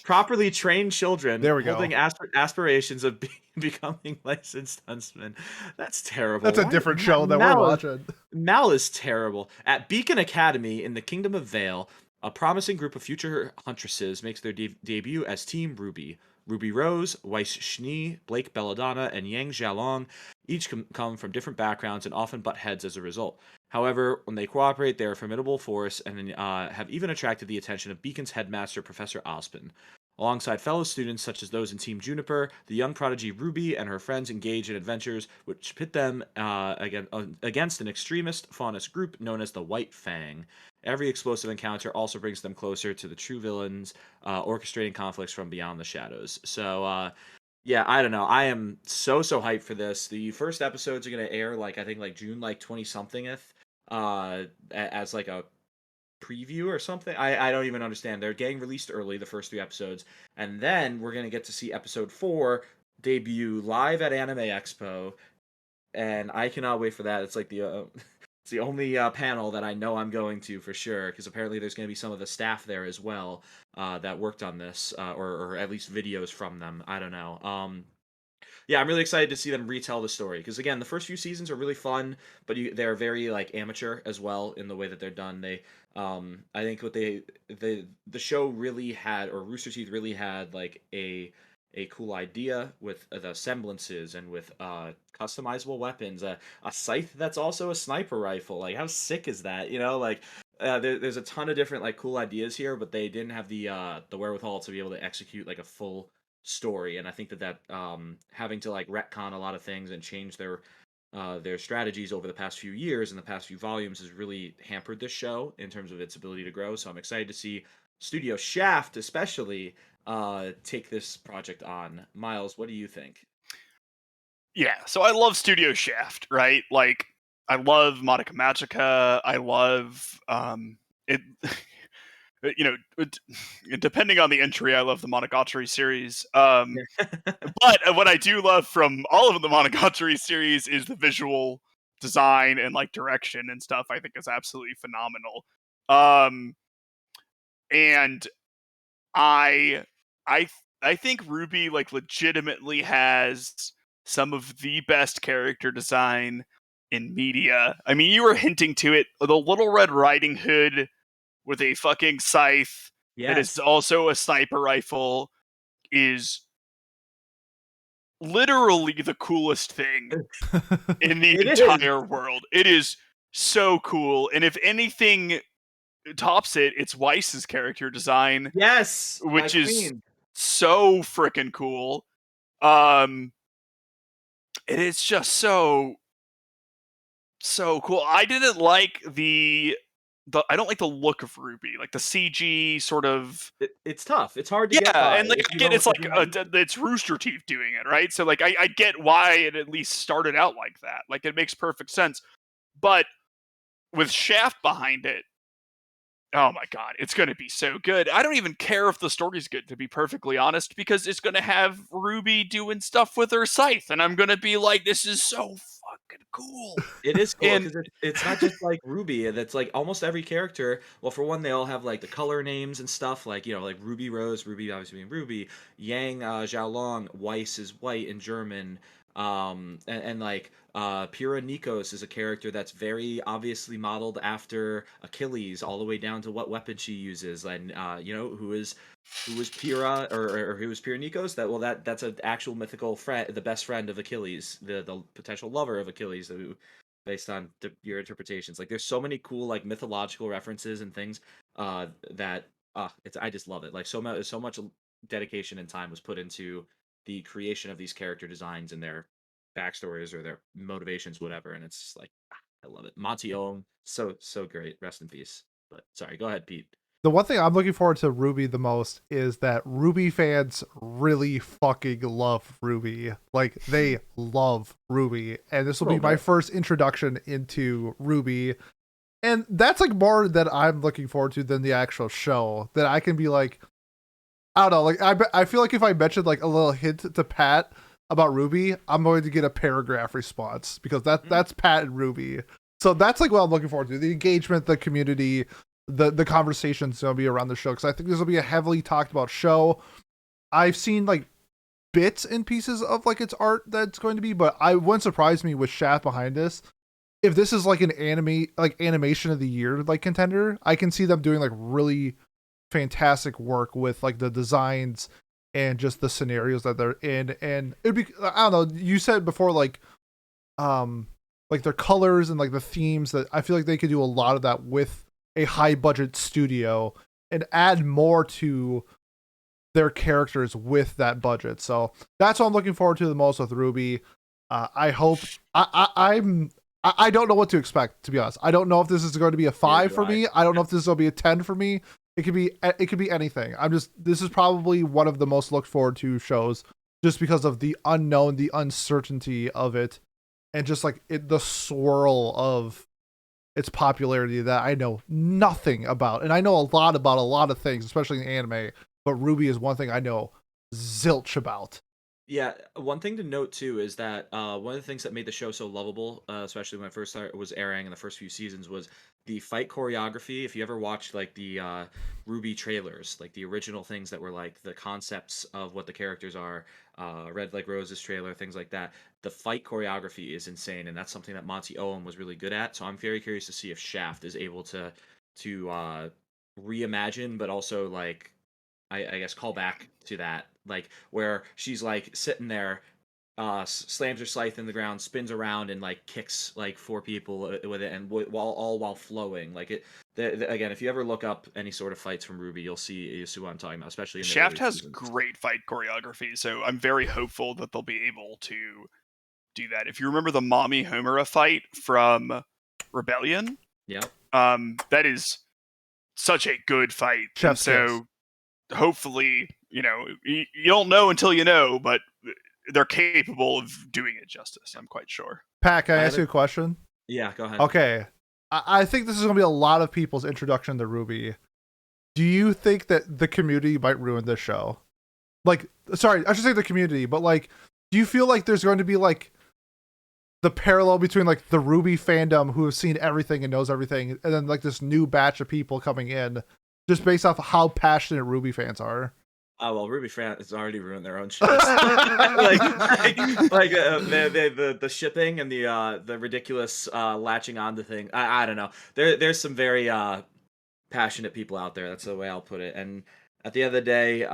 Properly trained children There we holding go. aspirations of becoming licensed huntsmen. That's terrible. That's a Why different show that we're watching. Mal is terrible. At Beacon Academy in the Kingdom of Vale, a promising group of future huntresses makes their debut as Team RWBY. Ruby Rose, Weiss Schnee, Blake Belladonna, and Yang Xiaolong each come from different backgrounds and often butt heads as a result. However, when they cooperate, they are a formidable force and have even attracted the attention of Beacon's headmaster, Professor Ospin. Alongside fellow students such as those in Team Juniper, the young prodigy Ruby and her friends engage in adventures which pit them against an extremist faunus group known as the White Fang. Every explosive encounter also brings them closer to the true villains, orchestrating conflicts from beyond the shadows. So, yeah, I don't know. I am so hyped for this. The first episodes are gonna air I think June 20 somethingth, as like a preview or something. I don't even understand. They're getting released early, the first 3 episodes, and then we're gonna get to see episode 4 debut live at Anime Expo, and I cannot wait for that. It's like the it's the only panel that I know I'm going to for sure, because apparently there's going to be some of the staff there as well that worked on this, or at least videos from them. I don't know. Yeah, I'm really excited to see them retell the story because again, the first few seasons are really fun, but they're very amateur as well in the way that they're done. I think what the show really had, or Rooster Teeth really had a cool idea with the semblances and with customizable weapons, a scythe that's also a sniper rifle. Like how sick is that? There's a ton of different cool ideas here, but they didn't have the wherewithal to be able to execute a full story. And I think that having to retcon a lot of things and change their strategies over the past few years and the past few volumes has really hampered this show in terms of its ability to grow. So I'm excited to see Studio Shaft especially take this project on. Miles, what do you think? Yeah, so I love Studio Shaft, right? I love Monica Magica. I love it. Depending on the entry, I love the Monogatari series. But what I do love from all of the Monogatari series is the visual design and direction and stuff. I think is absolutely phenomenal. And I I I think RWBY legitimately has some of the best character design in media. I mean, you were hinting to it. The Little Red Riding Hood with a fucking scythe that is Yes. also a sniper rifle is literally the coolest thing in the It is. entire world. It is so cool. And if anything tops it, it's Weiss's character design, Yes, my which is queen. so freaking cool. And it's just so cool. I didn't like I don't like the look of RWBY, the CG sort of. It's tough. It's hard to get Yeah, by and if I you get don't. it's If you're not. it's Rooster Teeth doing it, right? So I get why it at least started out like that. It makes perfect sense. But with Shaft behind it, oh my god, it's going to be so good. I don't even care if the story's good, to be perfectly honest, because it's going to have RWBY doing stuff with her scythe, and I'm going to be like, this is so fucking cool. It is cool And because it's not just like RWBY. That's almost every character. Well, for one, they all have the color names and stuff. Like Ruby Rose, Ruby obviously being Ruby, Yang Xiaolong, Weiss is white in German. And like Pyrrha Nikos is a character that's very obviously modeled after Achilles, all the way down to what weapon she uses, and who is Pyrrha, or who is Pyrrha Nikos? That's an actual mythical friend, the best friend of Achilles, the potential lover of Achilles, who, based on your interpretations. Like, there's so many cool like mythological references and things that it's I just love it. Like, so much dedication and time was put into the creation of these character designs and their backstories or their motivations, whatever. And it's just like, I love it. Monty Oum, so great. Rest in peace. But sorry, go ahead, Pete. The one thing I'm looking forward to RWBY the most is that RWBY fans really fucking love RWBY. Like, they love RWBY, and this will be my first introduction into RWBY. And that's like more that I'm looking forward to than the actual show. That I can be like, I don't know, like I feel like if I mentioned like a little hint to Pat about RWBY, I'm going to get a paragraph response because that's Pat and RWBY. So that's like what I'm looking forward to. The engagement, the community, the conversations gonna be around the show, because I think this will be a heavily talked about show. I've seen like bits and pieces of like its art that's going to be, but I wouldn't surprise me with Shaft behind this. If this is like an animation of the year like contender, I can see them doing like really fantastic work with like the designs and just the scenarios that they're in. And it'd be, I don't know, you said before like their colors and like the themes, that I feel like they could do a lot of that with a high budget studio and add more to their characters with that budget. So that's what I'm looking forward to the most with RWBY. I hope I don't know what to expect, to be honest. I don't know if this is going to be a 5 for me. I don't know if this will be a 10 for me. It could be anything. This is probably one of the most looked forward to shows, just because of the unknown, the uncertainty of it, and just like the swirl of its popularity that I know nothing about. And I know a lot about a lot of things, especially in anime, but RWBY is one thing I know zilch about. Yeah, one thing to note too is that one of the things that made the show so lovable, especially when it first was airing in the first few seasons, was the fight choreography. If you ever watched like the RWBY trailers, like the original things that were like the concepts of what the characters are, Red Like Roses trailer, things like that, the fight choreography is insane, and that's something that Monty Owen was really good at. So I'm very curious to see if Shaft is able to reimagine, but also like I guess call back to that, like where she's like sitting there, slams her scythe in the ground, spins around, and like kicks like four people with it, and while flowing. Like it, again, if you ever look up any sort of fights from RWBY, you'll see what I'm talking about, especially in the Shaft early has seasons. great fight choreography, so I'm very hopeful that they'll be able to do that. If you remember the Mommy Homura fight from Rebellion, Yep. that is such a good fight, and Chef's kiss. so hopefully, you don't know until you know, but they're capable of doing it justice. I'm quite sure. Pat, can I ask you a question? Yeah, go ahead. Okay. I think this is going to be a lot of people's introduction to RWBY. Do you think that the community might ruin this show? Like, sorry, I should say the community, but like, do you feel like there's going to be like the parallel between like the RWBY fandom who have seen everything and knows everything, and then like this new batch of people coming in just based off of how passionate RWBY fans are? Oh well, RWBY fans has already ruined their own shit. The shipping and the ridiculous latching on to thing. I don't know. There's some very passionate people out there. That's the way I'll put it. And at the end of the day,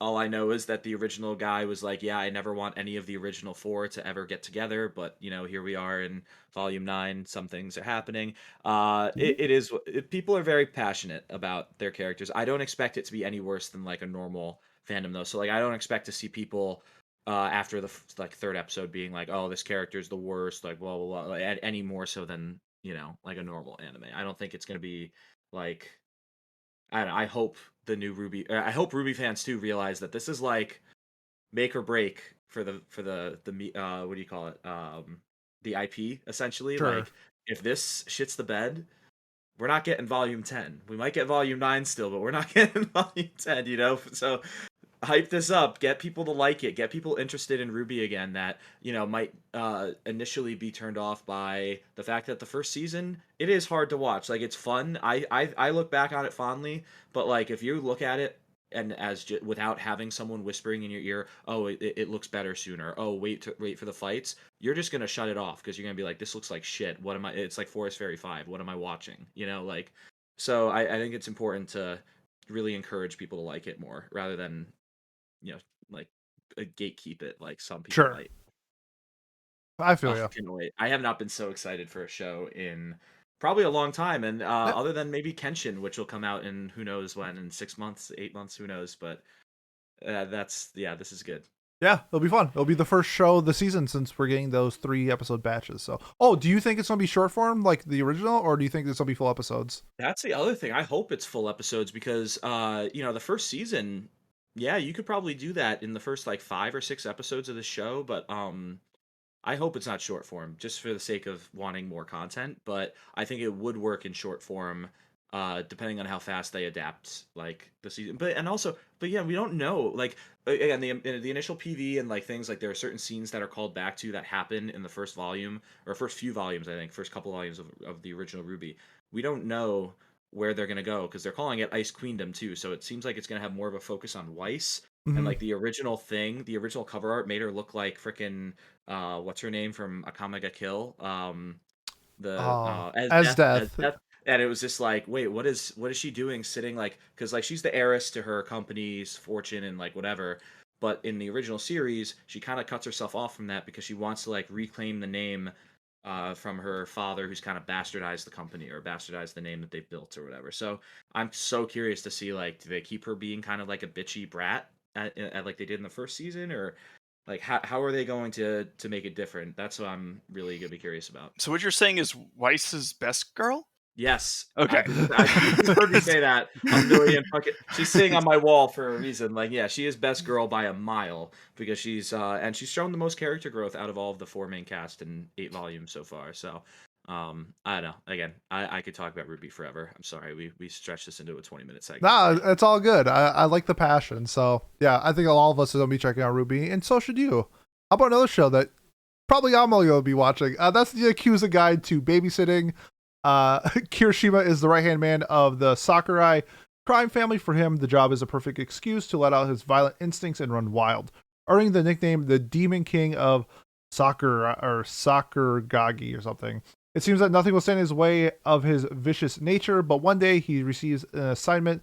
all I know is that the original guy was like, yeah, I never want any of the original four to ever get together, but here we are in volume 9. Some things are happening. People are very passionate about their characters. I don't expect it to be any worse than like a normal fandom though. So like, I don't expect to see people after the like third episode being like, oh, this character is the worst, like blah blah blah, like, any more so than like a normal anime. I don't think it's gonna be like, I don't know, I hope the new I hope RWBY fans too realize that this is like make or break for the what do you call it? The IP essentially. Sure. Like, if this shits the bed, we're not getting volume 10. We might get volume 9 still, but we're not getting volume 10, So hype this up, get people to like it, get people interested in RWBY again that might initially be turned off by the fact that the first season, it is hard to watch. Like, it's fun. I look back on it fondly, but like if you look at it without having someone whispering in your ear, oh, it looks better sooner. Oh, wait for the fights. You're just gonna shut it off because you're gonna be like, this looks like shit. What am I? It's like Forest Fairy 5. What am I watching? Like. So I think it's important to really encourage people to like it more rather than like gatekeep it like some people Sure. might. I feel Oh, you. can't wait. I have not been so excited for a show in probably a long time, and other than maybe Kenshin, which will come out in who knows when, in 6 months, 8 months, who knows. But this is good. Yeah, it'll be fun. It'll be the first show of the season since we're getting those 3-episode batches. So, do you think it's gonna be short form like the original, or do you think it's gonna be full episodes? That's the other thing. I hope it's full episodes because the first season, yeah, you could probably do that in the first like 5 or 6 episodes of the show, but I hope it's not short form, just for the sake of wanting more content. But I think it would work in short form, depending on how fast they adapt, like the season. But yeah, we don't know. Like again, the initial PV and like things like there are certain scenes that are called back to that happen in the first volume or first few volumes. I think first couple volumes of the original RWBY. We don't know where they're gonna go because they're calling it Ice Queendom too. So it seems like it's gonna have more of a focus on Weiss. And like the original cover art made her look like freaking what's her name from Akame ga Kill? As As death. Death. And it was just like, wait, what is she doing sitting like, because like she's the heiress to her company's fortune and like whatever, but in the original series she kind of cuts herself off from that because she wants to like reclaim the name from her father, who's kind of bastardized the company or bastardized the name that they built or whatever. So I'm so curious to see, like, do they keep her being kind of like a bitchy brat at like they did in the first season, or like how are they going to make it different? That's what I'm really gonna be curious about. So what you're saying is Weiss's best girl? Yes. Okay. You've heard me say that a million fucking. She's sitting on my wall for a reason. Like, yeah, she is best girl by a mile because she's shown the most character growth out of all of the 4 main cast in 8 volumes so far. So, I don't know. Again, I could talk about RWBY forever. I'm sorry, we stretched this into a 20-minute segment. Nah, it's all good. I like the passion. So yeah, I think all of us are gonna be checking out RWBY, and so should you. How about another show that probably I'm gonna be watching? That's the Yakuza Guide to Babysitting. Kirishima is the right-hand man of the Sakurai crime family. For him, the job is a perfect excuse to let out his violent instincts and run wild, earning the nickname the Demon King of Sakura or Sakuragagi or something. It seems that nothing will stand in his way of his vicious nature, but one day he receives an assignment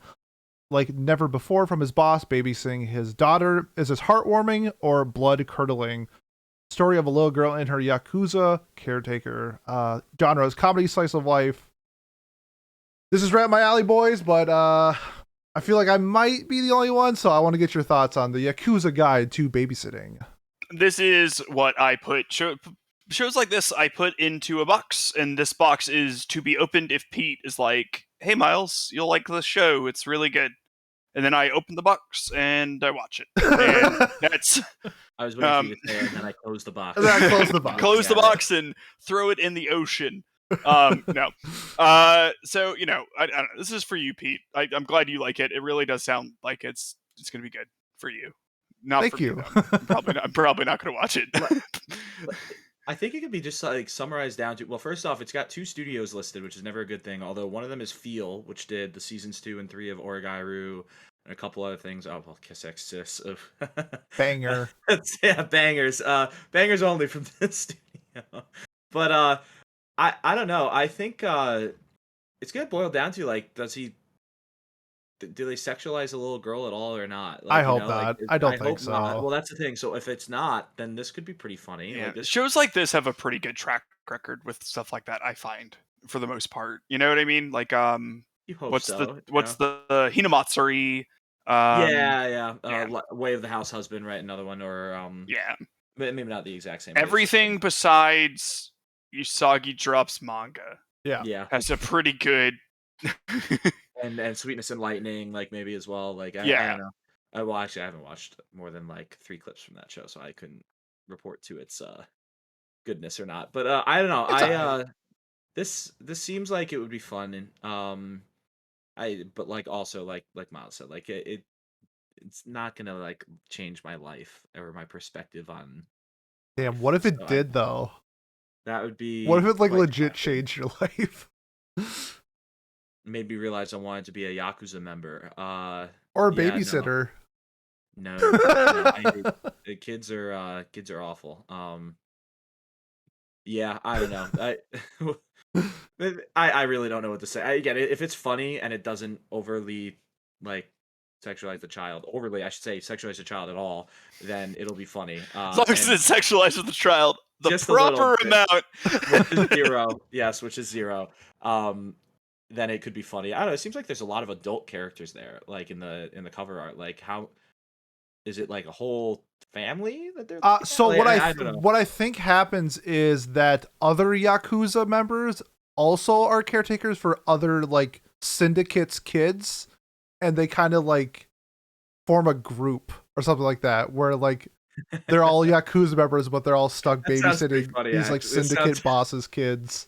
like never before from his boss. Babysitting his daughter. Is this heartwarming or blood-curdling? Story of a little girl and her Yakuza caretaker. Genre is comedy, slice of life. This is right up my alley, boys, but I feel like I might be the only one, so I want to get your thoughts on the Yakuza Guide to Babysitting. This is what I put shows like this I put into a box, and this box is to be opened if Pete is like, "Hey Miles, you'll like this show. It's really good." And then I open the box and I watch it. And that's I was waiting for you to say it, and then I closed the box. And then I closed the box. Close the box and throw it in the ocean. No. So I don't know. This is for you, Pete. I'm glad you like it. It really does sound like it's gonna be good for you. Not Thank for you. me, though. I'm probably not gonna watch it. I think it could be just like summarized down to, well, first off, it's got 2 studios listed, which is never a good thing. Although one of them is Feel, which did the seasons 2 and 3 of Origairu and a couple other things. Oh well, Kiss X Sis. Banger. Yeah, bangers. Bangers only from this studio. But I don't know. I think it's gonna boil down to, like, do they sexualize a little girl at all or not? Like, I hope not. I don't think hope so. not. Well, that's the thing. So if it's not, then this could be pretty funny. Yeah, Like this. shows like this have a pretty good track record with stuff like that, I find, for the most part. You know what I mean? Like, You hope what's so. the Hinamatsuri? Yeah. yeah. Way of the House Husband, right? Another one, or Yeah. maybe not the exact same. Everything besides Usagi Drops manga Yeah. has a pretty good. and Sweetness and Lightning, like, maybe as well. Like, I Yeah. don't know. Well, actually, I haven't watched more than like 3 clips from that show, so I couldn't report to its goodness or not. But I don't know. It's alright. This seems like it would be fun, and but like also like Miles said, like it's not gonna like change my life or my perspective on Damn, life. what if it So did though? that would be. What if it like quite legit shocking. changed your life? Made me realize I wanted to be a Yakuza member. Or a Yeah, no, babysitter. no, no. Kids are awful. Yeah, I don't know. I really don't know what to say. Again, if it's funny and it doesn't overly like sexualize the child, overly I should say sexualize the child at all, then it'll be funny. As long as And it sexualizes the child the just a little proper bit, amount. which is zero. Yes, which is zero. Then it could be funny. I don't know. It seems like there's a lot of adult characters there, like in the cover art. Like, how is it like a whole family that they're looking at? So Like, I don't know. what I think happens is that other Yakuza members also are caretakers for other like syndicates kids, and they kind of like form a group or something like that, where like they're all Yakuza members, but they're all stuck That sounds pretty babysitting funny, these like actually. It syndicate sounds. bosses' kids.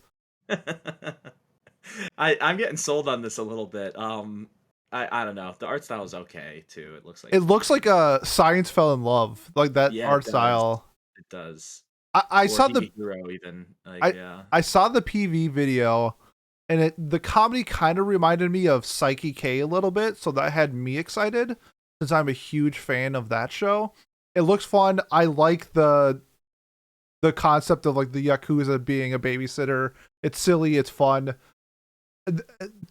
I'm getting sold on this a little bit. I don't know. The art style is okay too. It looks like It it's looks fine. like Science fell in love, like that Yeah, art it does. style. It does. I Or saw the Hero even. Like, I yeah. I saw the PV video, and the comedy kind of reminded me of Psyche K a little bit, so that had me excited since I'm a huge fan of that show. It looks fun. I like the concept of like the Yakuza being a babysitter. It's silly. It's fun.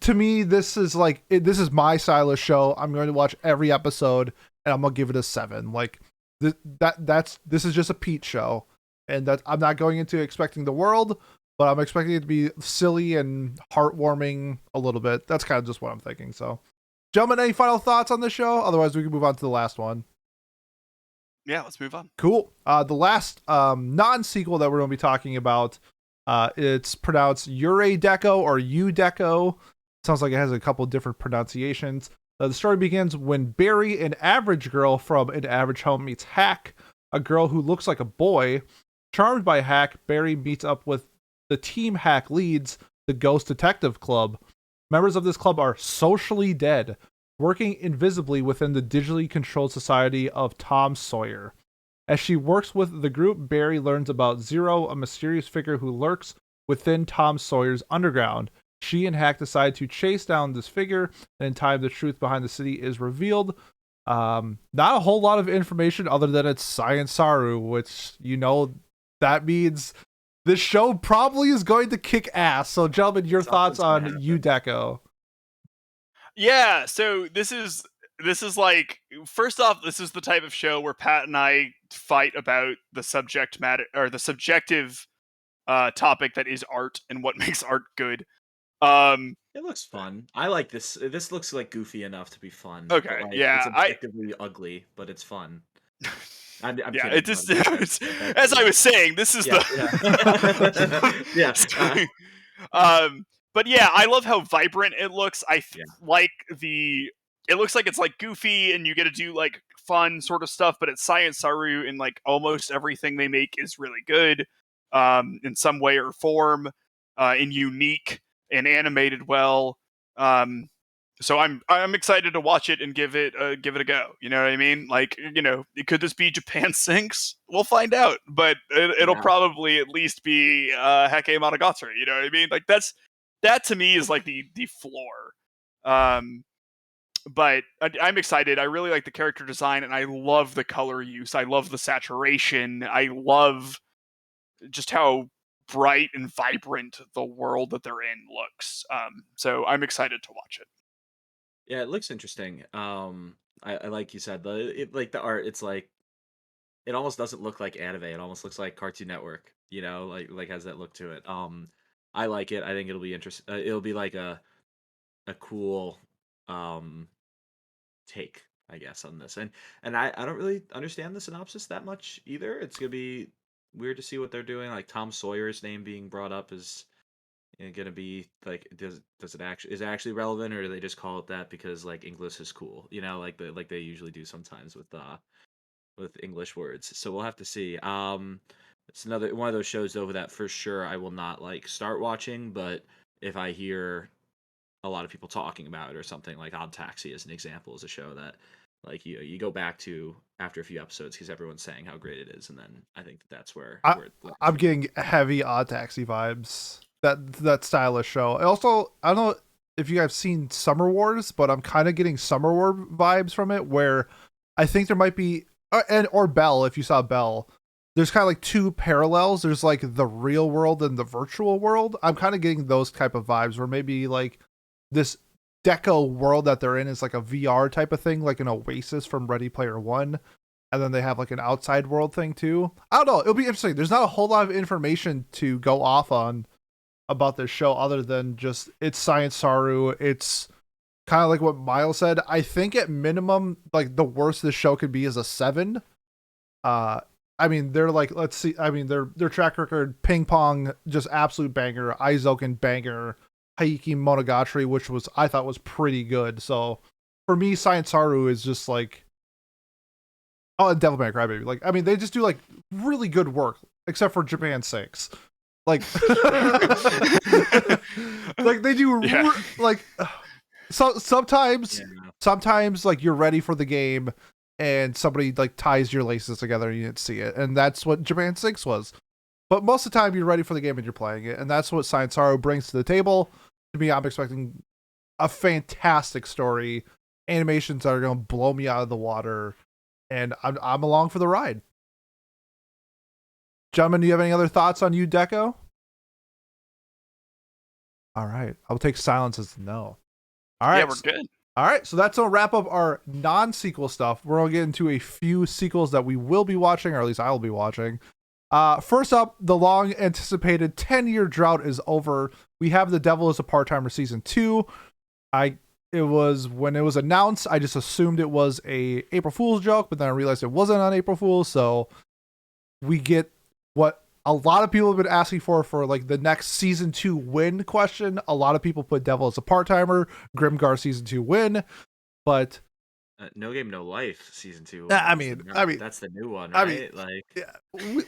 To me, this is like this is my style of show. I'm going to watch every episode, and I'm gonna give it a 7. Like this is just a Pete show, and that I'm not going into expecting the world, but I'm expecting it to be silly and heartwarming a little bit. That's kind of just what I'm thinking. So, gentlemen, any final thoughts on this show? Otherwise, we can move on to the last one. Yeah, let's move on. Cool. The last non-sequel that we're going to be talking about, it's pronounced DECO or DECO. Sounds like it has a couple different pronunciations. The story begins when Barry, an average girl from an average home, meets Hack, a girl who looks like a boy. Charmed by Hack, Barry meets up with the team Hack leads, the Ghost Detective Club. Members of this club are socially dead, working invisibly within the digitally controlled society of Tom Sawyer. As she works with the group, Barry learns about Zero, a mysterious figure who lurks within Tom Sawyer's underground. She and Hack decide to chase down this figure, and in time the truth behind the city is revealed. Not a whole lot of information other than it's Science Saru, which, that means this show probably is going to kick ass. So, gentlemen, your thoughts on DECO? Yeah, so this is like, first off, this is the type of show where Pat and I fight about the subject matter or the subjective topic that is art and what makes art good. It looks fun. I like this. This looks like goofy enough to be fun. Okay, But, like, yeah, it's objectively ugly, but it's fun. I'm yeah, kidding. it just as I was saying, this is yeah. But yeah, I love how vibrant it looks. Like it looks like it's like goofy and you get to do like fun sort of stuff, but it's Science Saru, and like almost everything they make is really good in some way or form, and unique and animated well. So I'm excited to watch it and give it a go. You know what I mean? Like, could this be Japan Sinks? We'll find out, but it'll probably at least be Heke Monogatari. You know what I mean? Like that to me is like the floor. But I'm excited. I really like the character design, and I love the color use. I love the saturation. I love just how bright and vibrant the world that they're in looks. So I'm excited to watch it. Yeah, it looks interesting. I like you said, like the art. It's like it almost doesn't look like anime. It almost looks like Cartoon Network. Like has that look to it. I like it. I think it'll be interesting. It'll be like a cool take, I guess, on this. And I don't really understand the synopsis that much either. It's gonna be weird to see what they're doing. Like Tom Sawyer's name being brought up is gonna be like, is it actually relevant, or do they just call it that because like English is cool? Like they usually do sometimes with English words. So we'll have to see. It's another one of those shows though that for sure I will not like start watching, but if I hear a lot of people talking about it or something, like Odd Taxi as an example is a show that like you go back to after a few episodes because everyone's saying how great it is, and then I think that's where I'm getting heavy Odd Taxi vibes. That stylish show. Also, I don't know. if you have seen Summer Wars, but I'm kind of getting Summer War vibes from it, where I think there might be, or Bell, if you saw Bell, there's kind of like two parallels. There's like the real world and the virtual world. I'm kind of getting those type of vibes where maybe like this DECO world that they're in is like a VR type of thing, like an Oasis from Ready Player One. And then they have like an outside world thing too. I don't know. It'll be interesting. There's not a whole lot of information to go off on about this show other than just it's Science Saru. It's kind of like what Miles said. I think at minimum, like the worst this show could be is a 7. I mean, they're like, let's see. I mean, their track record, Ping Pong, just absolute banger. Aizoken banger. Haiki Monogatari, which was I thought was pretty good. So for me, Science Saru is just like, oh, and Devil May Cry Baby. Like, I mean, they just do like really good work, except for Japan 6. Like, like they do like. So sometimes like you're ready for the game and somebody like ties your laces together and you didn't see it, and that's what Japan 6 was. But most of the time you're ready for the game and you're playing it, and that's what Science Saru brings to the table. To me, I'm expecting a fantastic story, animations that are going to blow me out of the water, and I'm along for the ride. Gentlemen, do you have any other thoughts on you, Deco? All right, I'll take silence as no. All right. Yeah, we're good. All right, so that's going to wrap up our non-sequel stuff. We're going to get into a few sequels that we will be watching, or at least I will be watching. First up, the long-anticipated 10-year drought is over. We have The Devil is a Part-Timer Season 2. When it was announced, I just assumed it was a April Fool's joke, but then I realized it wasn't on April Fool's, so we get what a lot of people have been asking for like the next season 2 win question. A lot of people put Devil as a part-timer, Grimgar season 2 win, but No Game No Life season 2. I mean that's the new one, right?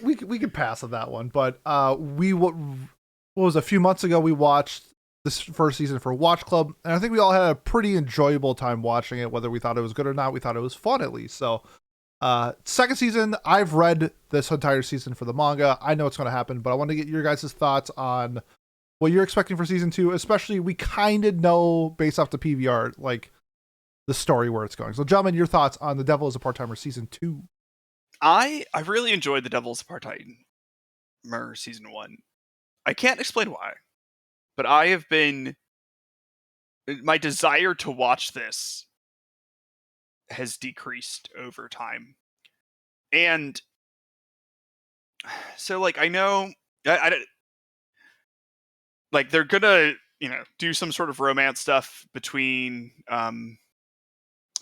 we can pass on that one. But what was a few months ago we watched this first season for Watch Club, and I think we all had a pretty enjoyable time watching it. Whether we thought it was good or not, we thought it was fun at least. So. Second season, I've read this entire season for the manga. I know what's going to happen, but I want to get your guys' thoughts on what you're expecting for season 2, especially we kind of know based off the PVR, like the story where it's going. So gentlemen, your thoughts on The Devil is a Part-Timer season 2. I really enjoyed The Devil is a Part-Timer season 1. I can't explain why, but my desire to watch this has decreased over time. And so like I know I like they're gonna do some sort of romance stuff between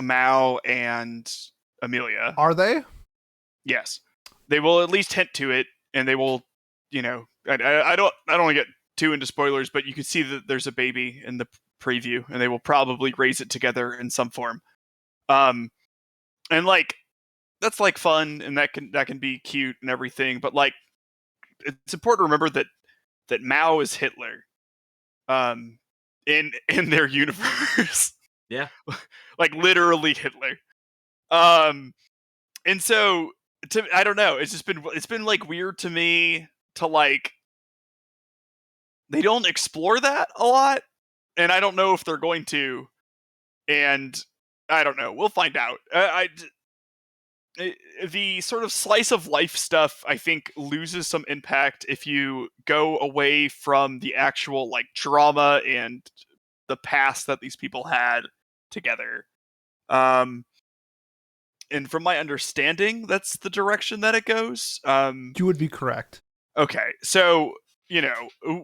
Mao and Amelia. Are they? Yes, they will at least hint to it, and they will I don't want to get too into spoilers, but you can see that there's a baby in the preview, and they will probably raise it together in some form. And like that's like fun, and that can be cute and everything, but like it's important to remember that Mao is Hitler, in their universe. Yeah, like literally Hitler. And so I don't know. It's been like weird to me to like they don't explore that a lot, and I don't know if they're going to, and I don't know. We'll find out. The sort of slice of life stuff, I think, loses some impact if you go away from the actual like drama and the past that these people had together. And from my understanding, that's the direction that it goes. You would be correct. Okay, so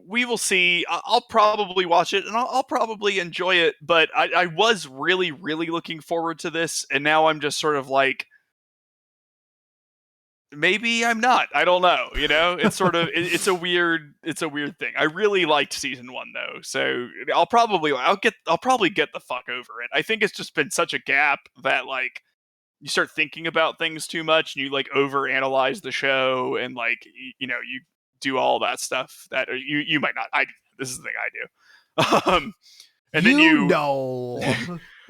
we will see. I'll probably watch it, and I'll probably enjoy it. But I was really, really looking forward to this, and now I'm just sort of like, maybe I'm not. I don't know. It's sort of it's a weird thing. I really liked season 1 though, so I'll probably get the fuck over it. I think it's just been such a gap that like you start thinking about things too much, and you like overanalyze the show, and like you do all that stuff that you might not. This is the thing I do. And then know.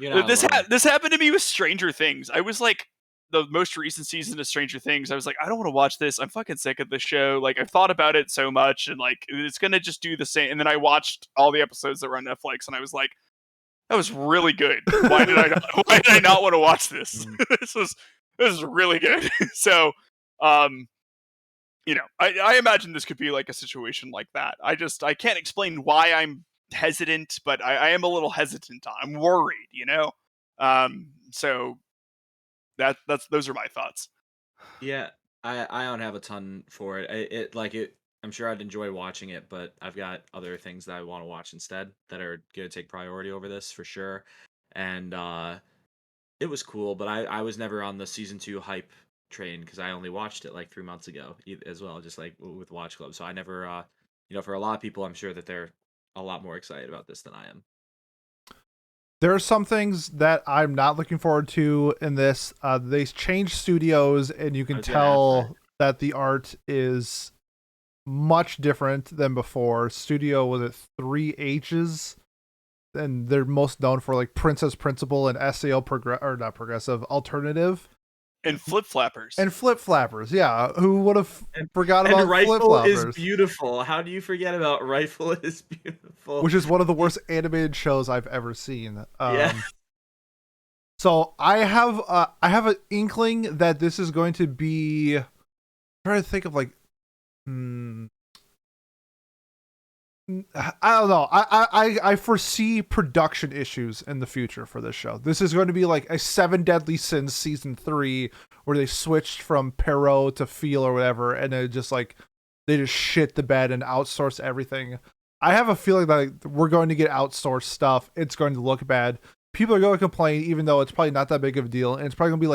this happened to me with Stranger Things. I was like the most recent season of Stranger Things, I was like, I don't want to watch this. I'm fucking sick of this show. Like, I've thought about it so much, and like, it's gonna just do the same. And then I watched all the episodes that were on Netflix, and I was like, that was really good. Why did I not want to watch this? This is really good. So, I imagine this could be like a situation like that. I can't explain why I'm hesitant, but I am a little hesitant. I'm worried, So that's those are my thoughts. Yeah, I don't have a ton for it. I'm sure I'd enjoy watching it, but I've got other things that I want to watch instead that are gonna take priority over this for sure. And it was cool, but I was never on the season 2 hype train because I only watched it like 3 months ago as well, just like with Watch Club. So I never, for a lot of people, I'm sure that they're a lot more excited about this than I am. There are some things that I'm not looking forward to in this. They changed studios, and you can tell that the art is much different than before. Studio was at 3H's, and they're most known for like Princess Principal and SAO not progressive alternative. And Flip Flappers. Yeah. Who would have forgot about Rifle Flip Flappers? is beautiful. How do you forget about Rifle is beautiful? Which is one of the worst animated shows I've ever seen. Yeah. So I have an inkling that this is going to be. I'm trying to think of like. I don't know. I foresee production issues in the future for this show. This is going to be like a 7 Deadly Sins season 3, where they switched from Perot to Feel or whatever, and they just shit the bed and outsource everything. I have a feeling that we're going to get outsourced stuff. It's going to look bad. People are going to complain, even though it's probably not that big of a deal, and it's probably going to be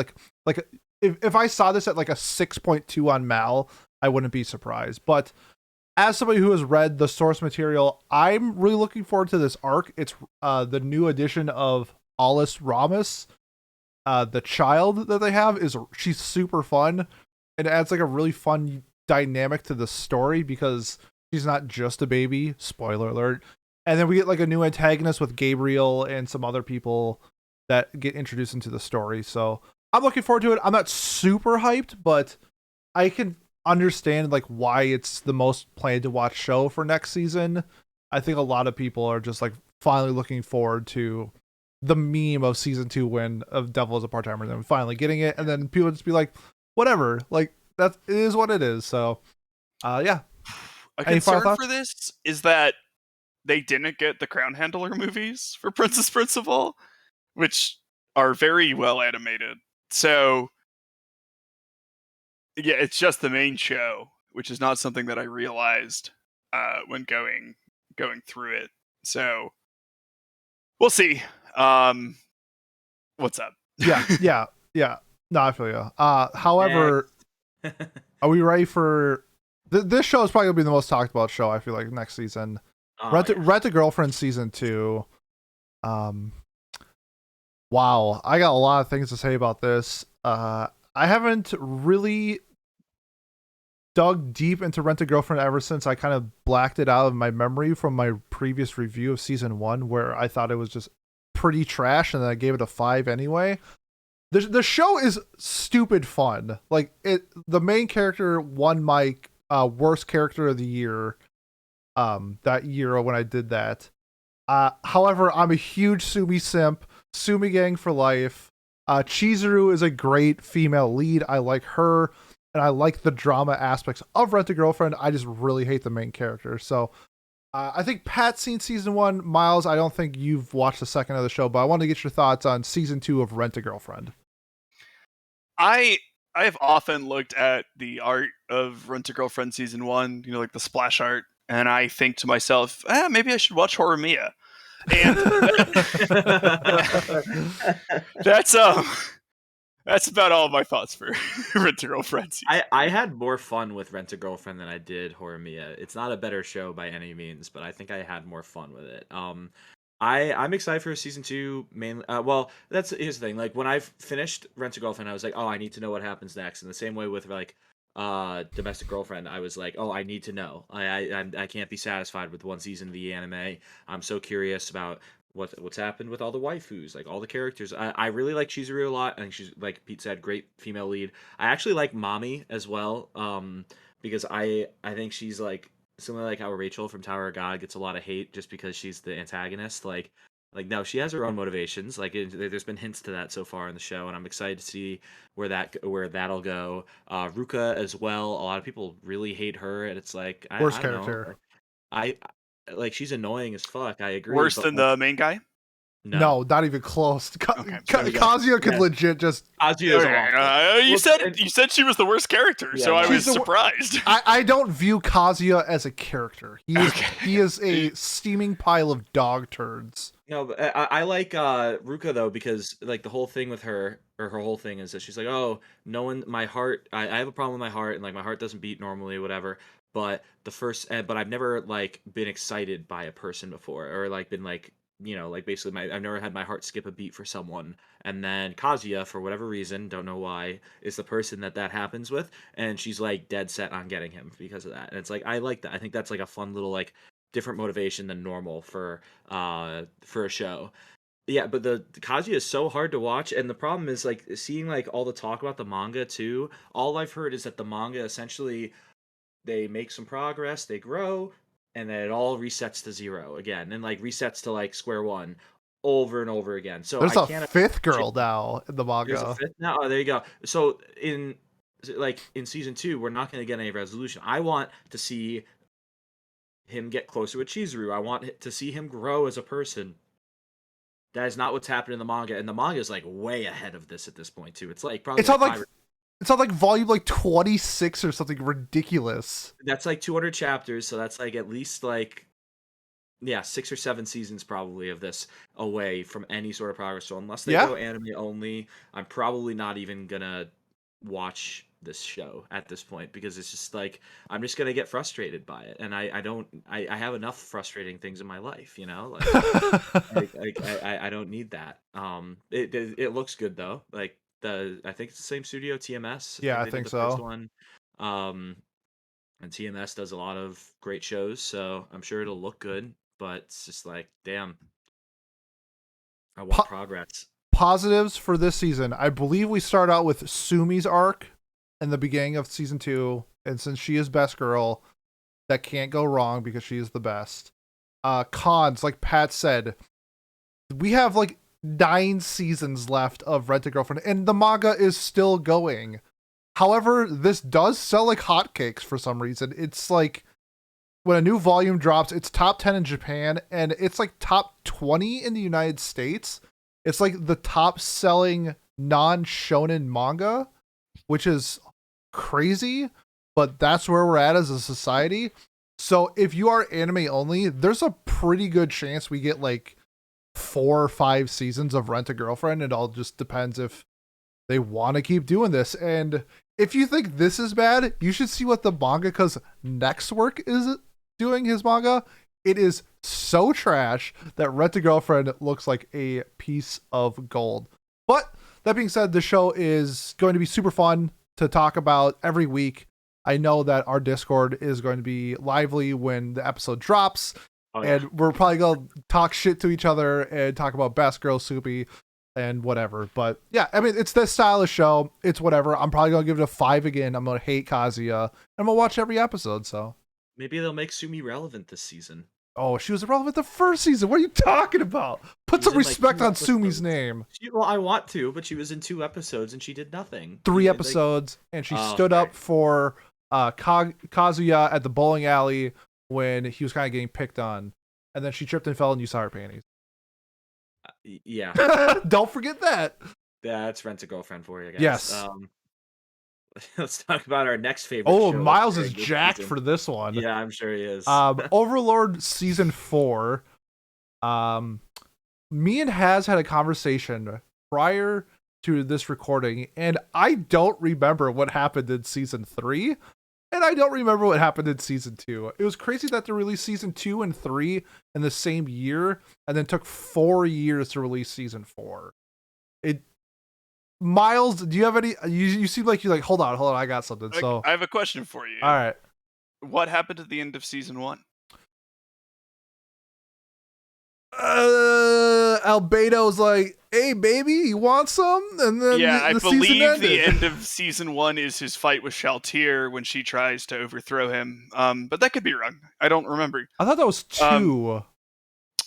like if I saw this at like a 6.2 on Mal, I wouldn't be surprised. But as somebody who has read the source material, I'm really looking forward to this arc. It's the new edition of Alice Ramus. The child that they have she's super fun, and it adds like a really fun dynamic to the story because she's not just a baby. Spoiler alert. And then we get like a new antagonist with Gabriel and some other people that get introduced into the story. So I'm looking forward to it. I'm not super hyped, but I can understand like why it's the most planned to watch show for next season. I think a lot of people are just like finally looking forward to the meme of season 2 when of Devil is a Part-Timer, and then finally getting it, and then people just be like, whatever, like it is what it is. So yeah. A concern for this is that they didn't get the Crown Handler movies for Princess Principal, which are very well animated. So yeah, it's just the main show, which is not something that I realized when going through it. So we'll see. What's up? Yeah. No, I feel you. However, are we ready for this show? Is probably gonna be the most talked about show, I feel like, next season. Rent a Girlfriend season 2. Wow, I got a lot of things to say about this. I haven't really dug deep into Rent a Girlfriend ever since I kind of blacked it out of my memory from my previous review of season 1, where I thought it was just pretty trash, and then I gave it a 5 anyway. The show is stupid fun. Like the main character won my worst character of the year that year when I did that. However, I'm a huge Sumi simp. Sumi gang for life. Chizuru is a great female lead. I like her, and I like the drama aspects of Rent a Girlfriend. I just really hate the main character. So I think Pat's seen season 1. Miles, I don't think you've watched the second of the show, but I want to get your thoughts on season 2 of Rent a Girlfriend. I have often looked at the art of Rent a Girlfriend season 1, like the splash art, and I think to myself, maybe I should watch Horror Mia. And that's about all of my thoughts for Rent a Girlfriend. I had more fun with Rent a Girlfriend than I did Horror Mia. It's not a better show by any means, but I think I had more fun with it. I'm excited for season 2 mainly. Well, here's the thing. Like when I finished Rent a Girlfriend, I was like, oh, I need to know what happens next. In the same way with like Domestic Girlfriend, I was like, oh, I need to know. I can't be satisfied with one season of the anime. I'm so curious about what's happened with all the waifus, like all the characters. I really like Chizuru a lot. I think she's, like Pete said, great female lead. I actually like Mami as well, because I think she's like similar, like how Rachel from Tower of God gets a lot of hate just because she's the antagonist. Like no, she has her own motivations. Like there's been hints to that so far in the show, and I'm excited to see where that'll go. Ruka as well. A lot of people really hate her, and it's like Worst I don't know. character. I like she's annoying as fuck. I agree. Worse But than like, the main guy? No, not even close. Okay. Kazuya could Yeah. legit just. Kazuya's awful. You said she was the worst character, Yeah, so I no. was She's the surprised. I don't view Kazuya as a character. He is a steaming pile of dog turds. No, but I like Ruka though, because like the whole thing with her, or her whole thing is that she's like, oh, no one, my heart, I have a problem with my heart, and like my heart doesn't beat normally, whatever. But but I've never like been excited by a person before, or like been like, like basically I've never had my heart skip a beat for someone. And then Kazuya, for whatever reason, don't know why, is the person that happens with, and she's like dead set on getting him because of that. And it's like, I like that. I think that's like a fun little like different motivation than normal for a show. Yeah, but the Kazuya is so hard to watch, and the problem is like seeing like all the talk about the manga too. All I've heard is that the manga essentially, they make some progress, they grow, and then it all resets to zero again, and like resets to like square one over and over again. So There's I a can't fifth girl now in the There's a manga. fifth now. Oh, there you go. So in season 2, we're not going to get any resolution. I want to see him get closer with Chizuru. I want to see him grow as a person. That is not what's happened in the manga, and the manga is like way ahead of this at this point too. It's like probably It's on like five it's on like volume like 26 or something ridiculous. that's like 200 chapters, so that's like at least like 6 or 7 seasons probably of this away from any sort of progress. So unless they Yeah. go anime only, I'm probably not even gonna watch this show at this point, because it's just like I'm just gonna get frustrated by it, and I have enough frustrating things in my life, I don't need that. It looks good though. Like I think it's the same studio, TMS. Yeah, I they did think the first so. one. And TMS does a lot of great shows, so I'm sure it'll look good. But it's just like, damn, I want progress. Positives for this season. I believe we start out with Sumi's arc in the beginning of season 2, and since she is best girl, that can't go wrong because she is the best. Cons, like Pat said, we have like 9 seasons left of Rent a Girlfriend, and the manga is still going. However, this does sell like hotcakes for some reason. It's like when a new volume drops, it's top 10 in Japan, and it's like top 20 in the United States. It's like the top selling non-shonen manga, which is crazy, but that's where we're at as a society. So if you are anime only, there's a pretty good chance we get like 4 or 5 seasons of Rent a Girlfriend. It all just depends if they want to keep doing this. And if you think this is bad, you should see what the mangaka's next work is doing, his manga. It is so trash that Rent a Girlfriend looks like a piece of gold. But that being said, the show is going to be super fun to talk about every week. I know that our Discord is going to be lively when the episode drops. Oh, yeah. And we're probably going to talk shit to each other and talk about Best Girl Soupy and whatever. But yeah, I mean, it's this style of show. It's whatever. I'm probably going to give it a 5 again. I'm going to hate Kazuya. I'm going to watch every episode, so. Maybe they'll make Sumi relevant this season. Oh, she was irrelevant the first season. What are you talking about? Put some respect on Sumi's name. Well, I want to, but she was in 2 episodes and she did nothing. 3 episodes, and she stood up for Kazuya at the bowling alley when he was kind of getting picked on. And then she tripped and fell and you saw her panties. Yeah. Don't forget that. That's Rent a Girlfriend for you guys. Yes. Let's talk about our next favorite Oh, show Miles is jacked for this one. Yeah, I'm sure he is. Overlord season 4. Me and Haz had a conversation prior to this recording, and I don't remember what happened in season 3, and I don't remember what happened in season 2. It was crazy that they released season 2 and 3 in the same year, and then took 4 years to release season 4. Miles, do you have any? You seem like you're like, hold on, I got something. So I have a question for you. All right. What happened at the end of season 1? Albedo's like, "Hey, baby, you want some?" And then Yeah, the I season believe ended. the end of season 1 is his fight with Shaltir when she tries to overthrow him. But that could be wrong. I don't remember. I thought that was 2.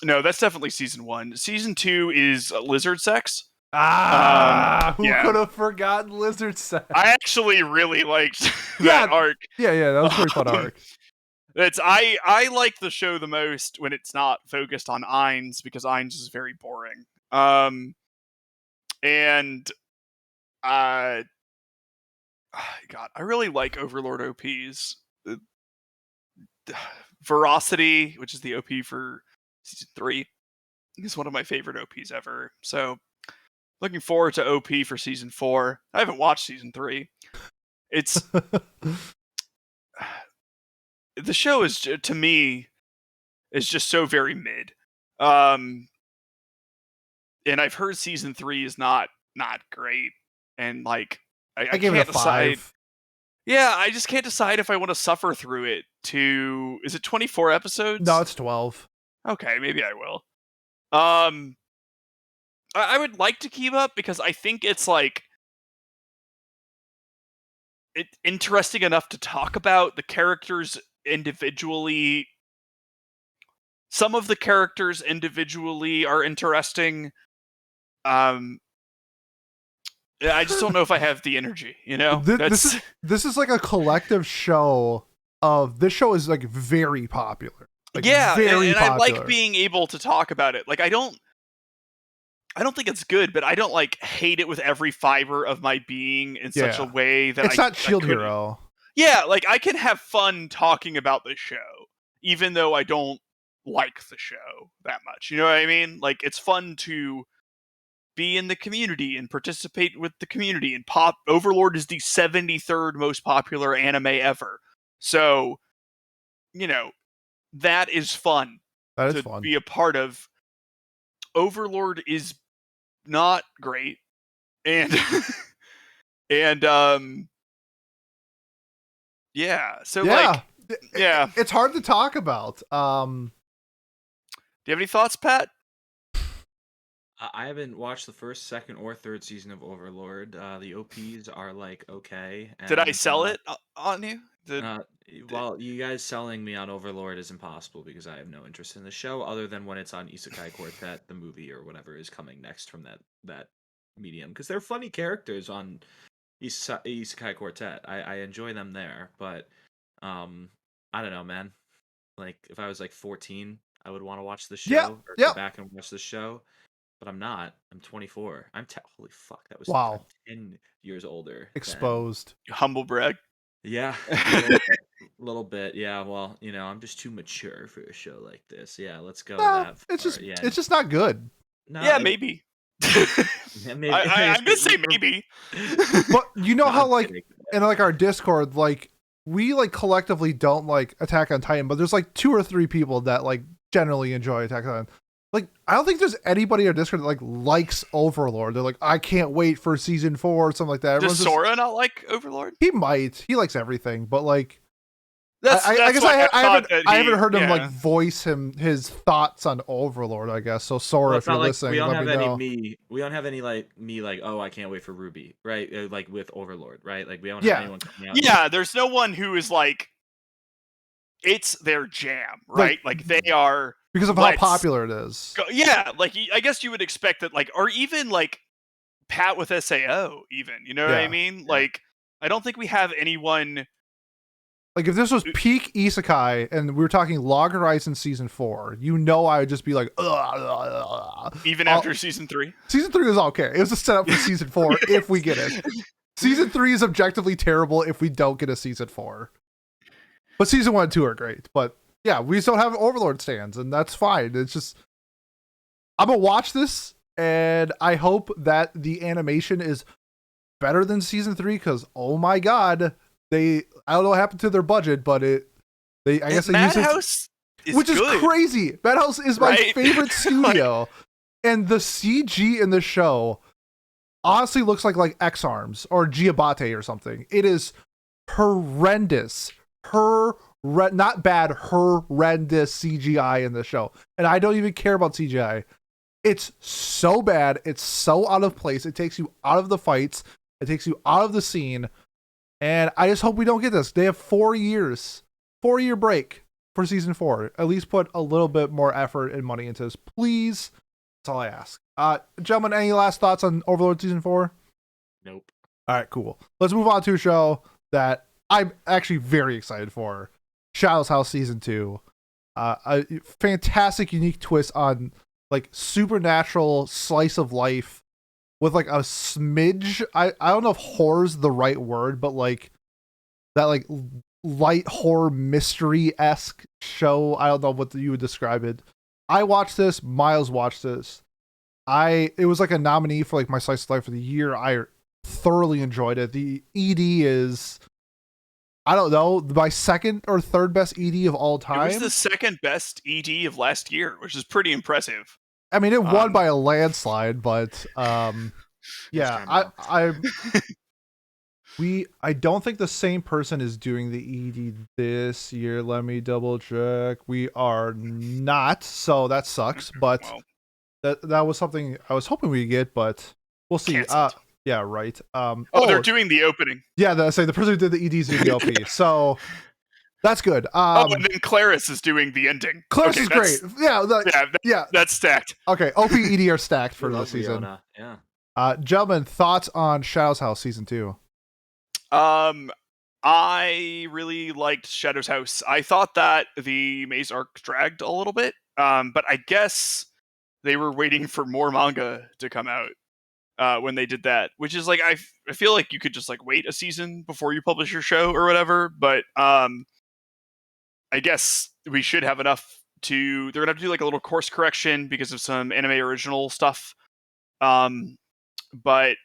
No, that's definitely season 1. Season 2 is lizard sex. Who yeah. could have forgotten lizard sex? I actually really liked that arc. Yeah, that was a pretty fun arc. I like the show the most when it's not focused on Ainz, because Ainz is very boring. And God, I really like Overlord OPs. Veracity, which is the OP for season 3, is one of my favorite OPs ever. So looking forward to OP for season 4. I haven't watched season 3. It's the show is, to me, is just so very mid. And I've heard season 3 is not great. And like I gave it a 5. Decide. Yeah, I just can't decide if I want to suffer through it. Is it 24 episodes? No, it's 12. Okay, maybe I will. I would like to keep up because I think it's like interesting enough to talk about. The characters individually. Some of the characters individually are interesting. I just don't know if I have the energy, you know? This is like a collective show of, this show is like very popular. Like, yeah, very and popular. I like being able to talk about it. Like I don't think it's good, but I don't like hate it with every fiber of my being in such a way that it's not Shield Hero. Yeah, like I can have fun talking about the show, even though I don't like the show that much. You know what I mean? Like it's fun to be in the community and participate with the community. And Overlord is the 73rd most popular anime ever. So, you know, that is fun. That is to fun. be a part of. Overlord is not great. And yeah. So like it's hard to talk about. Do you have any thoughts, Pat? I haven't watched the first, second, or third season of Overlord. The OPs are like okay. And, did I sell it on you? Well, you guys selling me on Overlord is impossible because I have no interest in the show other than when it's on Isekai Quartet, the movie or whatever is coming next from that medium. Because they're funny characters on Isekai Quartet. I enjoy them there, but I don't know, man. Like if I was like 14, I would want to watch the show or go back and watch the show. But I'm not. I'm 24. Holy fuck, that was wow. I'm 10 years older. Exposed. Humble brag. Yeah, little bit. Yeah, well, you know, I'm just too mature for a show like this. Yeah, let's go. It's just not good. No, yeah, maybe. Maybe. I'm gonna say maybe. But you know how like in like our Discord, like we like collectively don't like Attack on Titan, but there's like 2 or 3 people that like generally enjoy Attack on Titan. Like, I don't think there's anybody in our Discord that like likes Overlord. They're like, I can't wait for season 4 or something like that. Does Sora not like Overlord? He might. He likes everything, but like, I guess I haven't heard him like voice his thoughts on Overlord. I guess so. Sora, if you're listening, we don't have know. we don't have any like oh, I can't wait for RWBY, right? Like with Overlord, right? Like we don't have anyone coming out. Yeah, there's no one who is like, it's their jam, right? Like they are. Because of how popular it is. Yeah, like I guess you would expect that, like, or even like Pat with SAO, even, you know what I mean? Yeah. Like, I don't think we have anyone. Like, if this was peak Isekai and we were talking Log Horizon season 4, you know, I would just be like, even after season 3. Season 3 was okay. It was a setup for season 4 if we get it. Season 3 is objectively terrible if we don't get a season 4. But season 1 and 2 are great. But yeah, we still have Overlord stands, and that's fine. It's just, I'm gonna watch this, and I hope that the animation is better than season 3, because oh my god, I don't know what happened to their budget, but I guess they used it, which is crazy. Madhouse is my favorite studio, and the CG in the show honestly looks like X-Arms or Giabate or something. It is horrendous. Not bad, horrendous CGI in the show. And I don't even care about CGI. It's so bad. It's so out of place. It takes you out of the fights. It takes you out of the scene. And I just hope we don't get this. They have 4 years, 4-year break for season 4. At least put a little bit more effort and money into this, please. That's all I ask. Gentlemen, any last thoughts on Overlord season 4? Nope. All right, cool. Let's move on to a show that I'm actually very excited for. Shadow's House season 2. A fantastic, unique twist on like supernatural slice of life with like a smidge. I don't know if horror's the right word, but like that like light horror mystery-esque show. I don't know what you would describe it. I watched this. Miles watched this. It was like a nominee for like my slice of life of the year. I thoroughly enjoyed it. The ED is, I don't know, my second or third best ED of all time. It was the second best ED of last year, which is pretty impressive. I mean, it won by a landslide, but yeah, I don't think the same person is doing the ED this year. Let me double check. We are not, so that sucks. But that was something I was hoping we'd get, but we'll see. Yeah, right. They're doing the opening. Yeah, the person who did the ED is doing the OP, so that's good. And then Clarice is doing the ending. Clarice is great. Yeah, that's stacked. Okay, OP ED are stacked for the season. Yeah. Gentlemen, thoughts on Shadow's House season 2? I really liked Shadow's House. I thought that the Maze arc dragged a little bit, but I guess they were waiting for more manga to come out when they did that, which is like I feel like you could just like wait a season before you publish your show or whatever, but I guess we should have enough they're gonna have to do like a little course correction because of some anime original stuff. But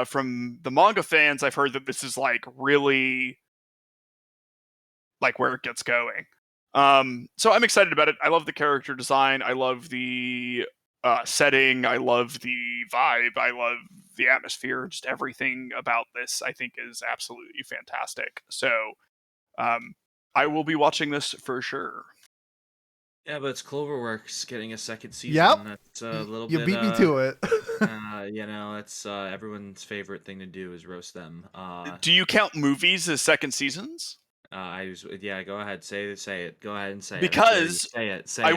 from the manga fans, I've heard that this is like really like where it gets going. So I'm excited about it. I love the character design. I love the setting. I love the vibe. I love the atmosphere. Just everything about this, I think, is absolutely fantastic. So I will be watching this for sure. Yeah, but it's Cloverworks getting a second season. Yep. That's a little you bit. You beat me to it. It's everyone's favorite thing to do is roast them. Do you count movies as second seasons? Go ahead, say it. Go ahead and say because it. Say it. I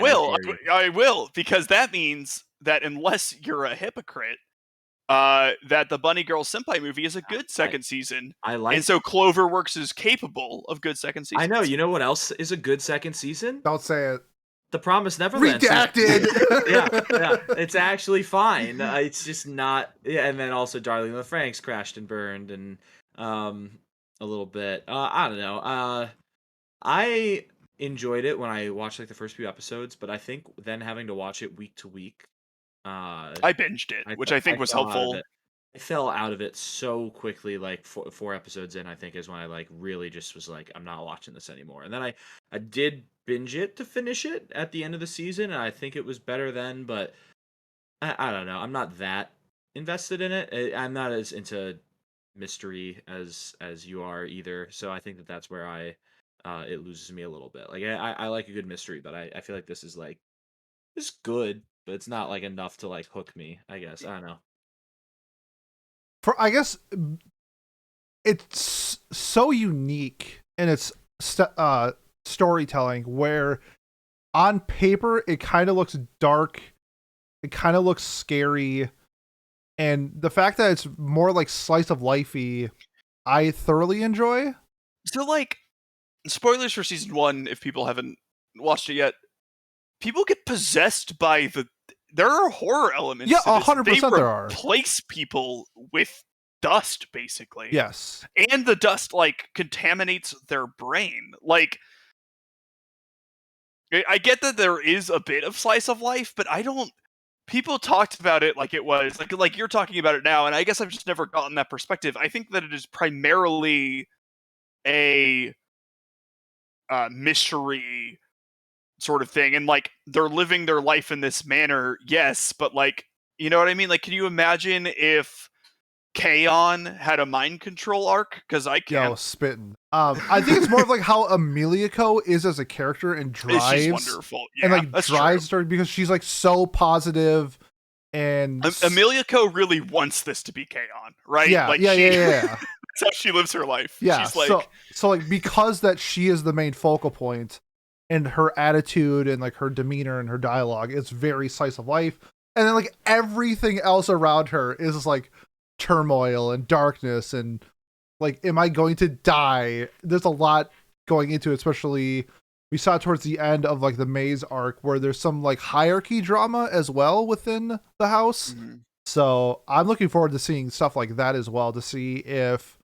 will, because that means that unless you're a hypocrite, that the Bunny Girl Senpai movie is a good second season. And so Cloverworks is capable of good second seasons. I know. You know what else is a good second season? Don't say it. The Promised Neverland. Redacted. yeah, it's actually fine. It's just not. Yeah, and then also Darling in the Franxx crashed and burned, and a little bit. I don't know. I enjoyed it when I watched like the first few episodes, but I think then having to watch it week to week, I binged it, which I think was helpful. I fell out of it so quickly, like four episodes in, I think is when I like really just was like, I'm not watching this anymore. And then I did binge it to finish it at the end of the season, and I think it was better then, but I don't know. I'm not that invested in it. I'm not as into mystery as you are either. So I think that's where it loses me a little bit. Like I like a good mystery, but I feel like this is like it's good, but it's not like enough to like hook me, I guess. I don't know. I guess it's so unique in its storytelling where on paper it kind of looks dark, it kind of looks scary, and the fact that it's more like slice of lifey, I thoroughly enjoy. So like, spoilers for season 1 if people haven't watched it yet. People get possessed by there are horror elements. Yeah, 100% there are. Replace people with dust, basically. Yes. And the dust, like, contaminates their brain. Like, I get that there is a bit of slice of life, but people talked about it like it was, like you're talking about it now, and I guess I've just never gotten that perspective. I think that it is primarily a mystery sort of thing, and like they're living their life in this manner, yes, but like, you know what I mean? Like, can you imagine if K-On! Had a mind control arc? Because I can't. Yo, spitting. I think it's more of like how Amiable is as a character and drives. She's wonderful. Yeah, and like drives her because she's like so positive And Amelia Kou really wants this to be K-On, right? Yeah, Like yeah. that's how she lives her life. Yeah, She's like, so like because that she is the main focal point, and her attitude and like her demeanor and her dialogue is very slice of life, and then like everything else around her is like turmoil and darkness and like, am I going to die? There's a lot going into it, especially we saw towards the end of like the maze arc where there's some like hierarchy drama as well within the house. So I'm looking forward to seeing stuff like that as well, to see if,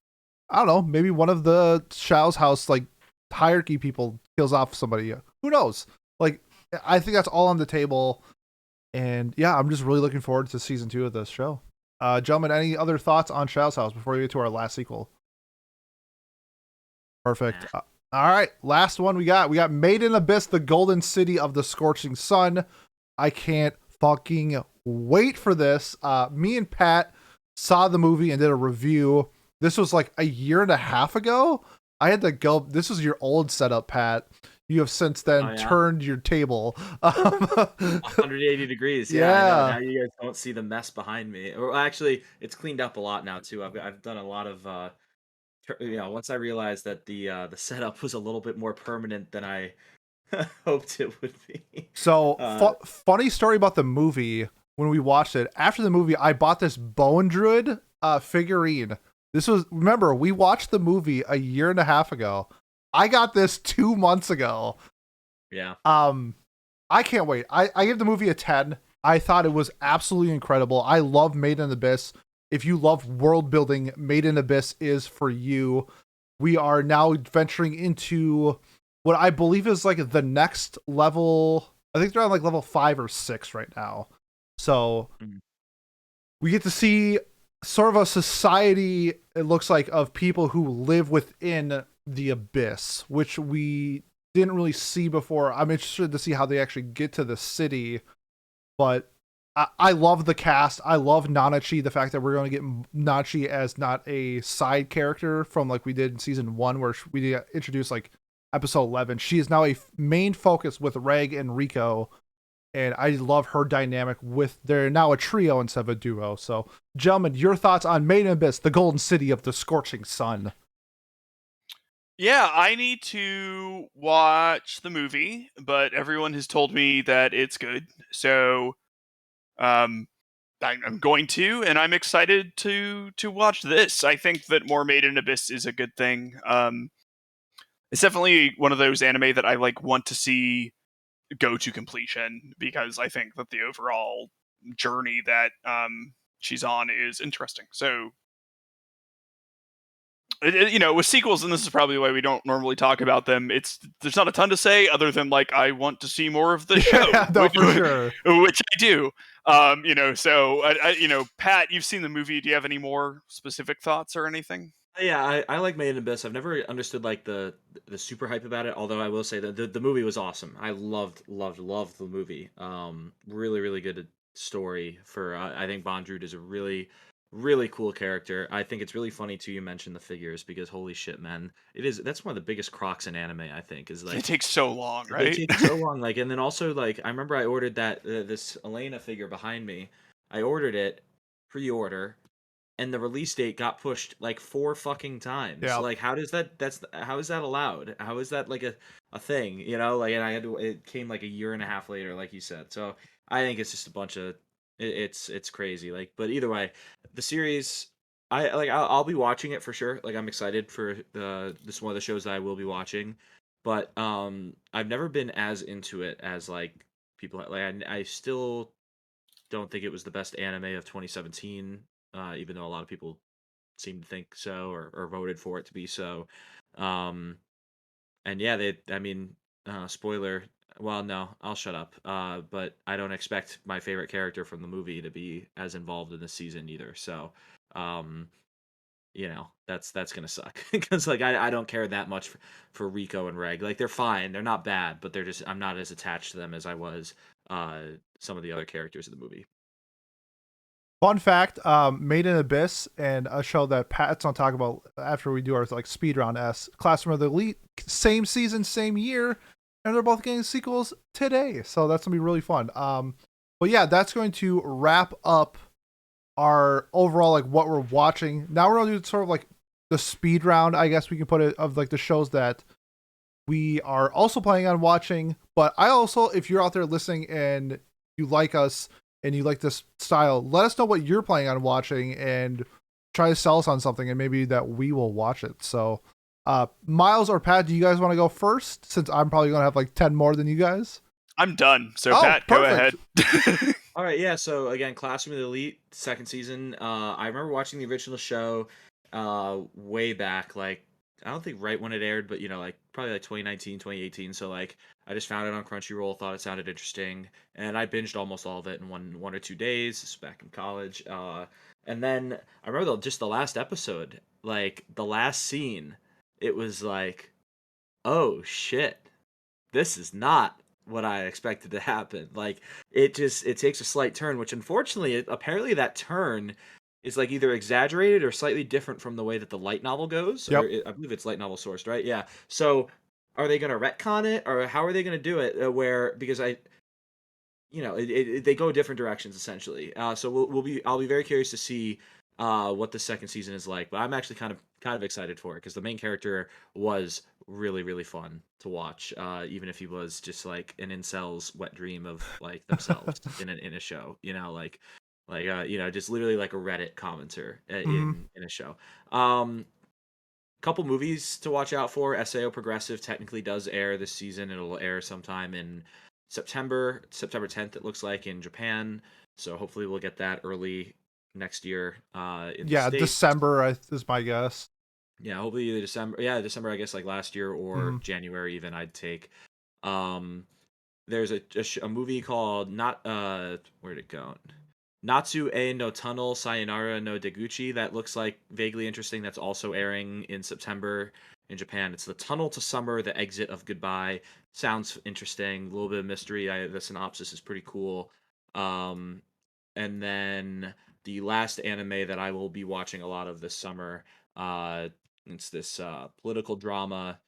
I don't know, maybe one of the Shao's house like hierarchy people kills off somebody. Who knows? Like, I think that's all on the table. And yeah, I'm just really looking forward to season 2 of this show. Gentlemen, any other thoughts on Shao's house before we get to our last sequel? Perfect. All right, last one we got. We got Made in Abyss, the Golden City of the Scorching Sun. I can't fucking wait for this. Me and Pat saw the movie and did a review. This was like a year and a half ago. I had to go. This was your old setup, Pat. You have since then turned your table 180 degrees. Yeah. Now you guys don't see the mess behind me. Or actually, it's cleaned up a lot now too. I've done a lot of once I realized that the setup was a little bit more permanent than I hoped it would be. So funny story about the movie. When we watched it, after the movie, I bought this Bone Druid figurine. This was, remember, we watched the movie a year and a half ago. I got this 2 months ago. Yeah. I can't wait. I gave the movie a 10. I thought it was absolutely incredible. I love Made in Abyss. If you love world building, Made in Abyss is for you. We are now venturing into what I believe is like the next level. I think they're on like level 5 or 6 right now. So we get to see sort of a society, it looks like, of people who live within the abyss, which we didn't really see before. I'm interested to see how they actually get to the city, but I love the cast. I love Nanachi. The fact that we're going to get Nanachi as not a side character from like we did in season 1, where we introduced like episode 11. She is now a main focus with Reg and Rico, and I love her dynamic with, they're now a trio instead of a duo. So, gentlemen, your thoughts on Made in Abyss, the Golden City of the Scorching Sun? Yeah, I need to watch the movie, but everyone has told me that it's good. So I'm going to, and I'm excited to watch this. I think that more Made in Abyss is a good thing. It's definitely one of those anime that I like want to see go to completion, because I think that the overall journey that she's on is interesting. So with sequels, and this is probably why we don't normally talk about them, there's not a ton to say other than like I want to see more of the show. Yeah, no, for sure. Which I do. So Pat, you've seen the movie. Do you have any more specific thoughts or anything? Yeah, I like Made in Abyss. I've never understood like the super hype about it. Although I will say that the movie was awesome. I loved the movie. Really really good story for. I think Bondrewd is a really really cool character. I think it's really funny too. You mentioned the figures, because holy shit, man, that's one of the biggest crocs in anime. I think is like it takes so long, right? It takes so long. Like, and then also like I remember I ordered that this Elena figure behind me. I ordered it pre-order, and the release date got pushed like 4 fucking times. Yeah. Like, how is that allowed? How is that like a thing? Like, and it came like a year and a half later, like you said. So I think it's just a bunch of it's crazy. Like, but either way, the series, I'll be watching it for sure. Like, I'm excited for this one of the shows that I will be watching. But I've never been as into it as like people. Like, I still don't think it was the best anime of 2017. Even though a lot of people seem to think so, or voted for it to be so. And yeah, spoiler. Well, no, I'll shut up. But I don't expect my favorite character from the movie to be as involved in this season either. So, that's gonna suck, because like I don't care that much for Rico and Reg. Like, they're fine, they're not bad, but I'm not as attached to them as I was some of the other characters in the movie. Fun fact, Made in Abyss, and a show that Pat's gonna talk about after we do our like speed round Classroom of the Elite, same season, same year, and they're both getting sequels today. So that's gonna be really fun. But But yeah, that's going to wrap up our overall like what we're watching. Now we're gonna do sort of like the speed round, I guess we can put it, of like the shows that we are also planning on watching. But I also, if you're out there listening and you like us and you like this style, let us know what you're planning on watching and try to sell us on something, and maybe that we will watch it. So Miles or Pat, do you guys want to go first, since I'm probably gonna have like 10 more than you guys? I'm done. So Pat, perfect. go ahead. All right, yeah. So again, Classroom of the Elite, second season. I remember watching the original show way back, like I don't think right when it aired, but like probably like 2019, 2018. So like I just found it on Crunchyroll, thought it sounded interesting, and I binged almost all of it in one or 2 days. This was back in college. And then I remember just the last episode, like the last scene, it was like, oh shit, this is not what I expected to happen. Like it takes a slight turn, which unfortunately, apparently that turn is like either exaggerated or slightly different from the way that the light novel goes. Yep. I believe it's light novel sourced, right? Yeah. So are they going to retcon it, or how are they going to do it? Because they go different directions essentially. So I'll be very curious to see what the second season is like. But I'm actually kind of excited for it because the main character was really really fun to watch. Even if he was just like an incel's wet dream of like themselves in a show. Just literally like a Reddit commenter in a show. Couple movies to watch out for. SAO Progressive technically does air this season. It'll air sometime in September 10th, it looks like, in Japan. So hopefully we'll get that early next year in the States. December is my guess. Yeah, hopefully either December. Yeah, December, I guess, like last year, or January even, I'd take. There's a movie called where'd it go? Natsu e no Tunnel Sayonara no Deguchi that looks like vaguely interesting. That's also airing in September in Japan. It's the tunnel to summer, the exit of goodbye. Sounds interesting. A little bit of mystery. The synopsis is pretty cool. And then the last anime that I will be watching a lot of this summer, it's this political drama.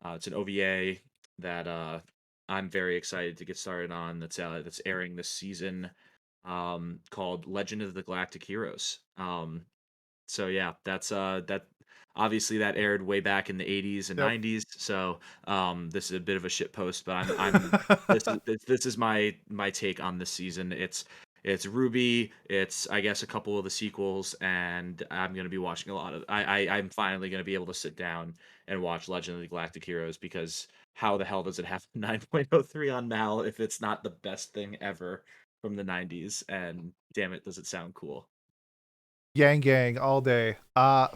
It's an OVA that I'm very excited to get started on. That's airing this season. Called Legend of the Galactic Heroes. So yeah, that's that obviously that aired way back in the 80s and 90s. So this is a bit of a shit post, but I'm this is my take on this season. It's RWBY, it's I guess a couple of the sequels, and I'm gonna be watching a lot of I'm finally gonna be able to sit down and watch Legend of the Galactic Heroes, because how the hell does it have 9.03 on Mal if it's not the best thing ever from the 90s? And damn it, does it sound cool. Yang gang all day.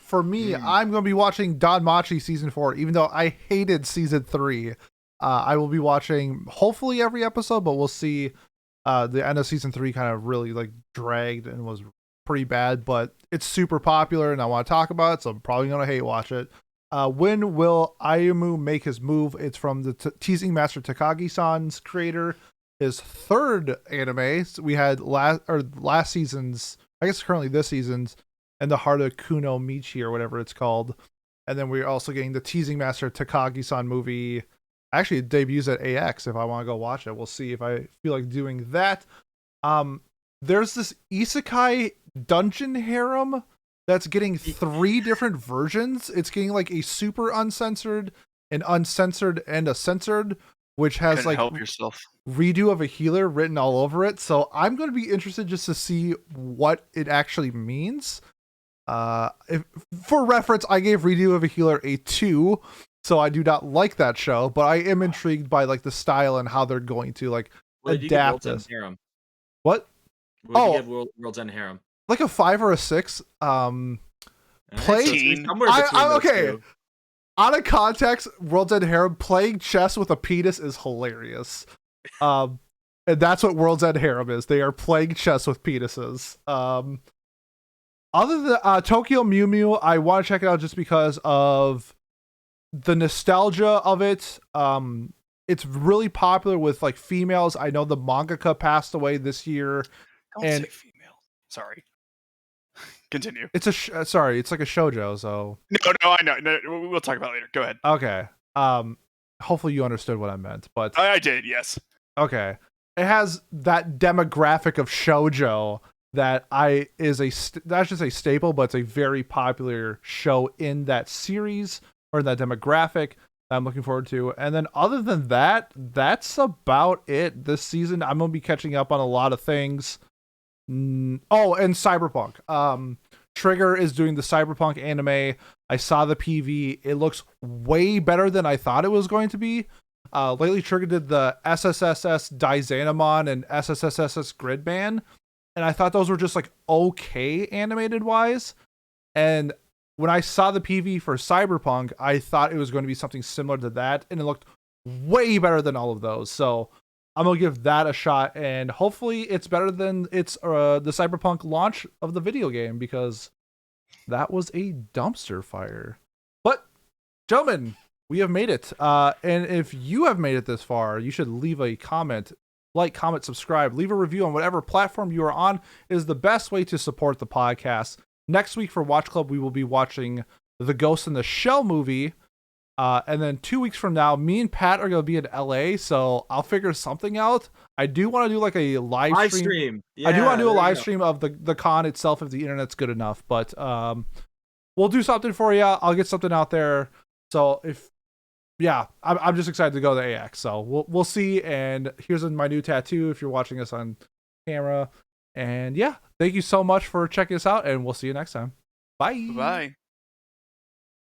For me, I'm going to be watching Danmachi season 4, even though I hated season 3. I will be watching hopefully every episode, but we'll see. The end of season 3 kind of really like dragged and was pretty bad, but it's super popular and I want to talk about it, so I'm probably going to hate watch it. When will Ayumu make his move? It's from the Teasing Master Takagi-san's creator. His third anime. So we had last season's, I guess currently this season's, and the Heart of Kuno Michi or whatever it's called. And then we're also getting the Teasing Master Takagi-san movie. Actually, it debuts at AX if I want to go watch it. We'll see if I feel like doing that. There's this isekai dungeon harem that's getting 3 different versions. It's getting like a super uncensored, an uncensored, and a censored, which has like help yourself. Redo of a Healer written all over it. So I'm going to be interested just to see what it actually means. For reference, I gave Redo of a Healer a 2, so I do not like that show, but I am intrigued by like the style and how they're going to like adapt this. What? What did you give World's End Harem? Like a 5 or a 6. Teen. Okay. Out of context, World's End Harem, playing chess with a penis is hilarious. And that's what World's End Harem is. They are playing chess with penises. Other than Tokyo Mew Mew, I want to check it out just because of the nostalgia of it. It's really popular with like females. I know the mangaka passed away this year. Don't say female. Sorry. Continue. It's sorry, it's like a shoujo, so no, I know. No, we'll talk about it later. Go ahead. Okay. Hopefully you understood what I meant, but I did, yes. Okay. it has that demographic of shoujo that that's just a staple, but it's a very popular show in that series or that demographic that I'm looking forward to. And then other than that, that's about it this season. I'm gonna be catching up on a lot of things. Oh, and Cyberpunk. Trigger is doing the Cyberpunk anime. I saw the PV. It looks way better than I thought it was going to be. Lately, Trigger did the SSSS Daizanamon and SSSS Gridman, and I thought those were just like okay animated wise. And when I saw the PV for Cyberpunk, I thought it was going to be something similar to that, and it looked way better than all of those. So I'm gonna give that a shot, and hopefully it's better than the Cyberpunk launch of the video game, because that was a dumpster fire. But gentlemen, we have made it, and if you have made it this far, you should leave a comment, comment, subscribe, leave a review on whatever platform you are on. It is the best way to support the podcast. Next week for Watch Club, we will be watching the Ghost in the Shell movie. And then 2 weeks from now, me and Pat are going to be in LA, so I'll figure something out. I do want to do like a live stream. Yeah, I do want to do a live stream of the con itself if the internet's good enough, but we'll do something for you. I'll get something out there. So I'm just excited to go to AX. So we'll see. And here's my new tattoo if you're watching us on camera. And yeah, thank you so much for checking us out, and we'll see you next time. Bye. Bye.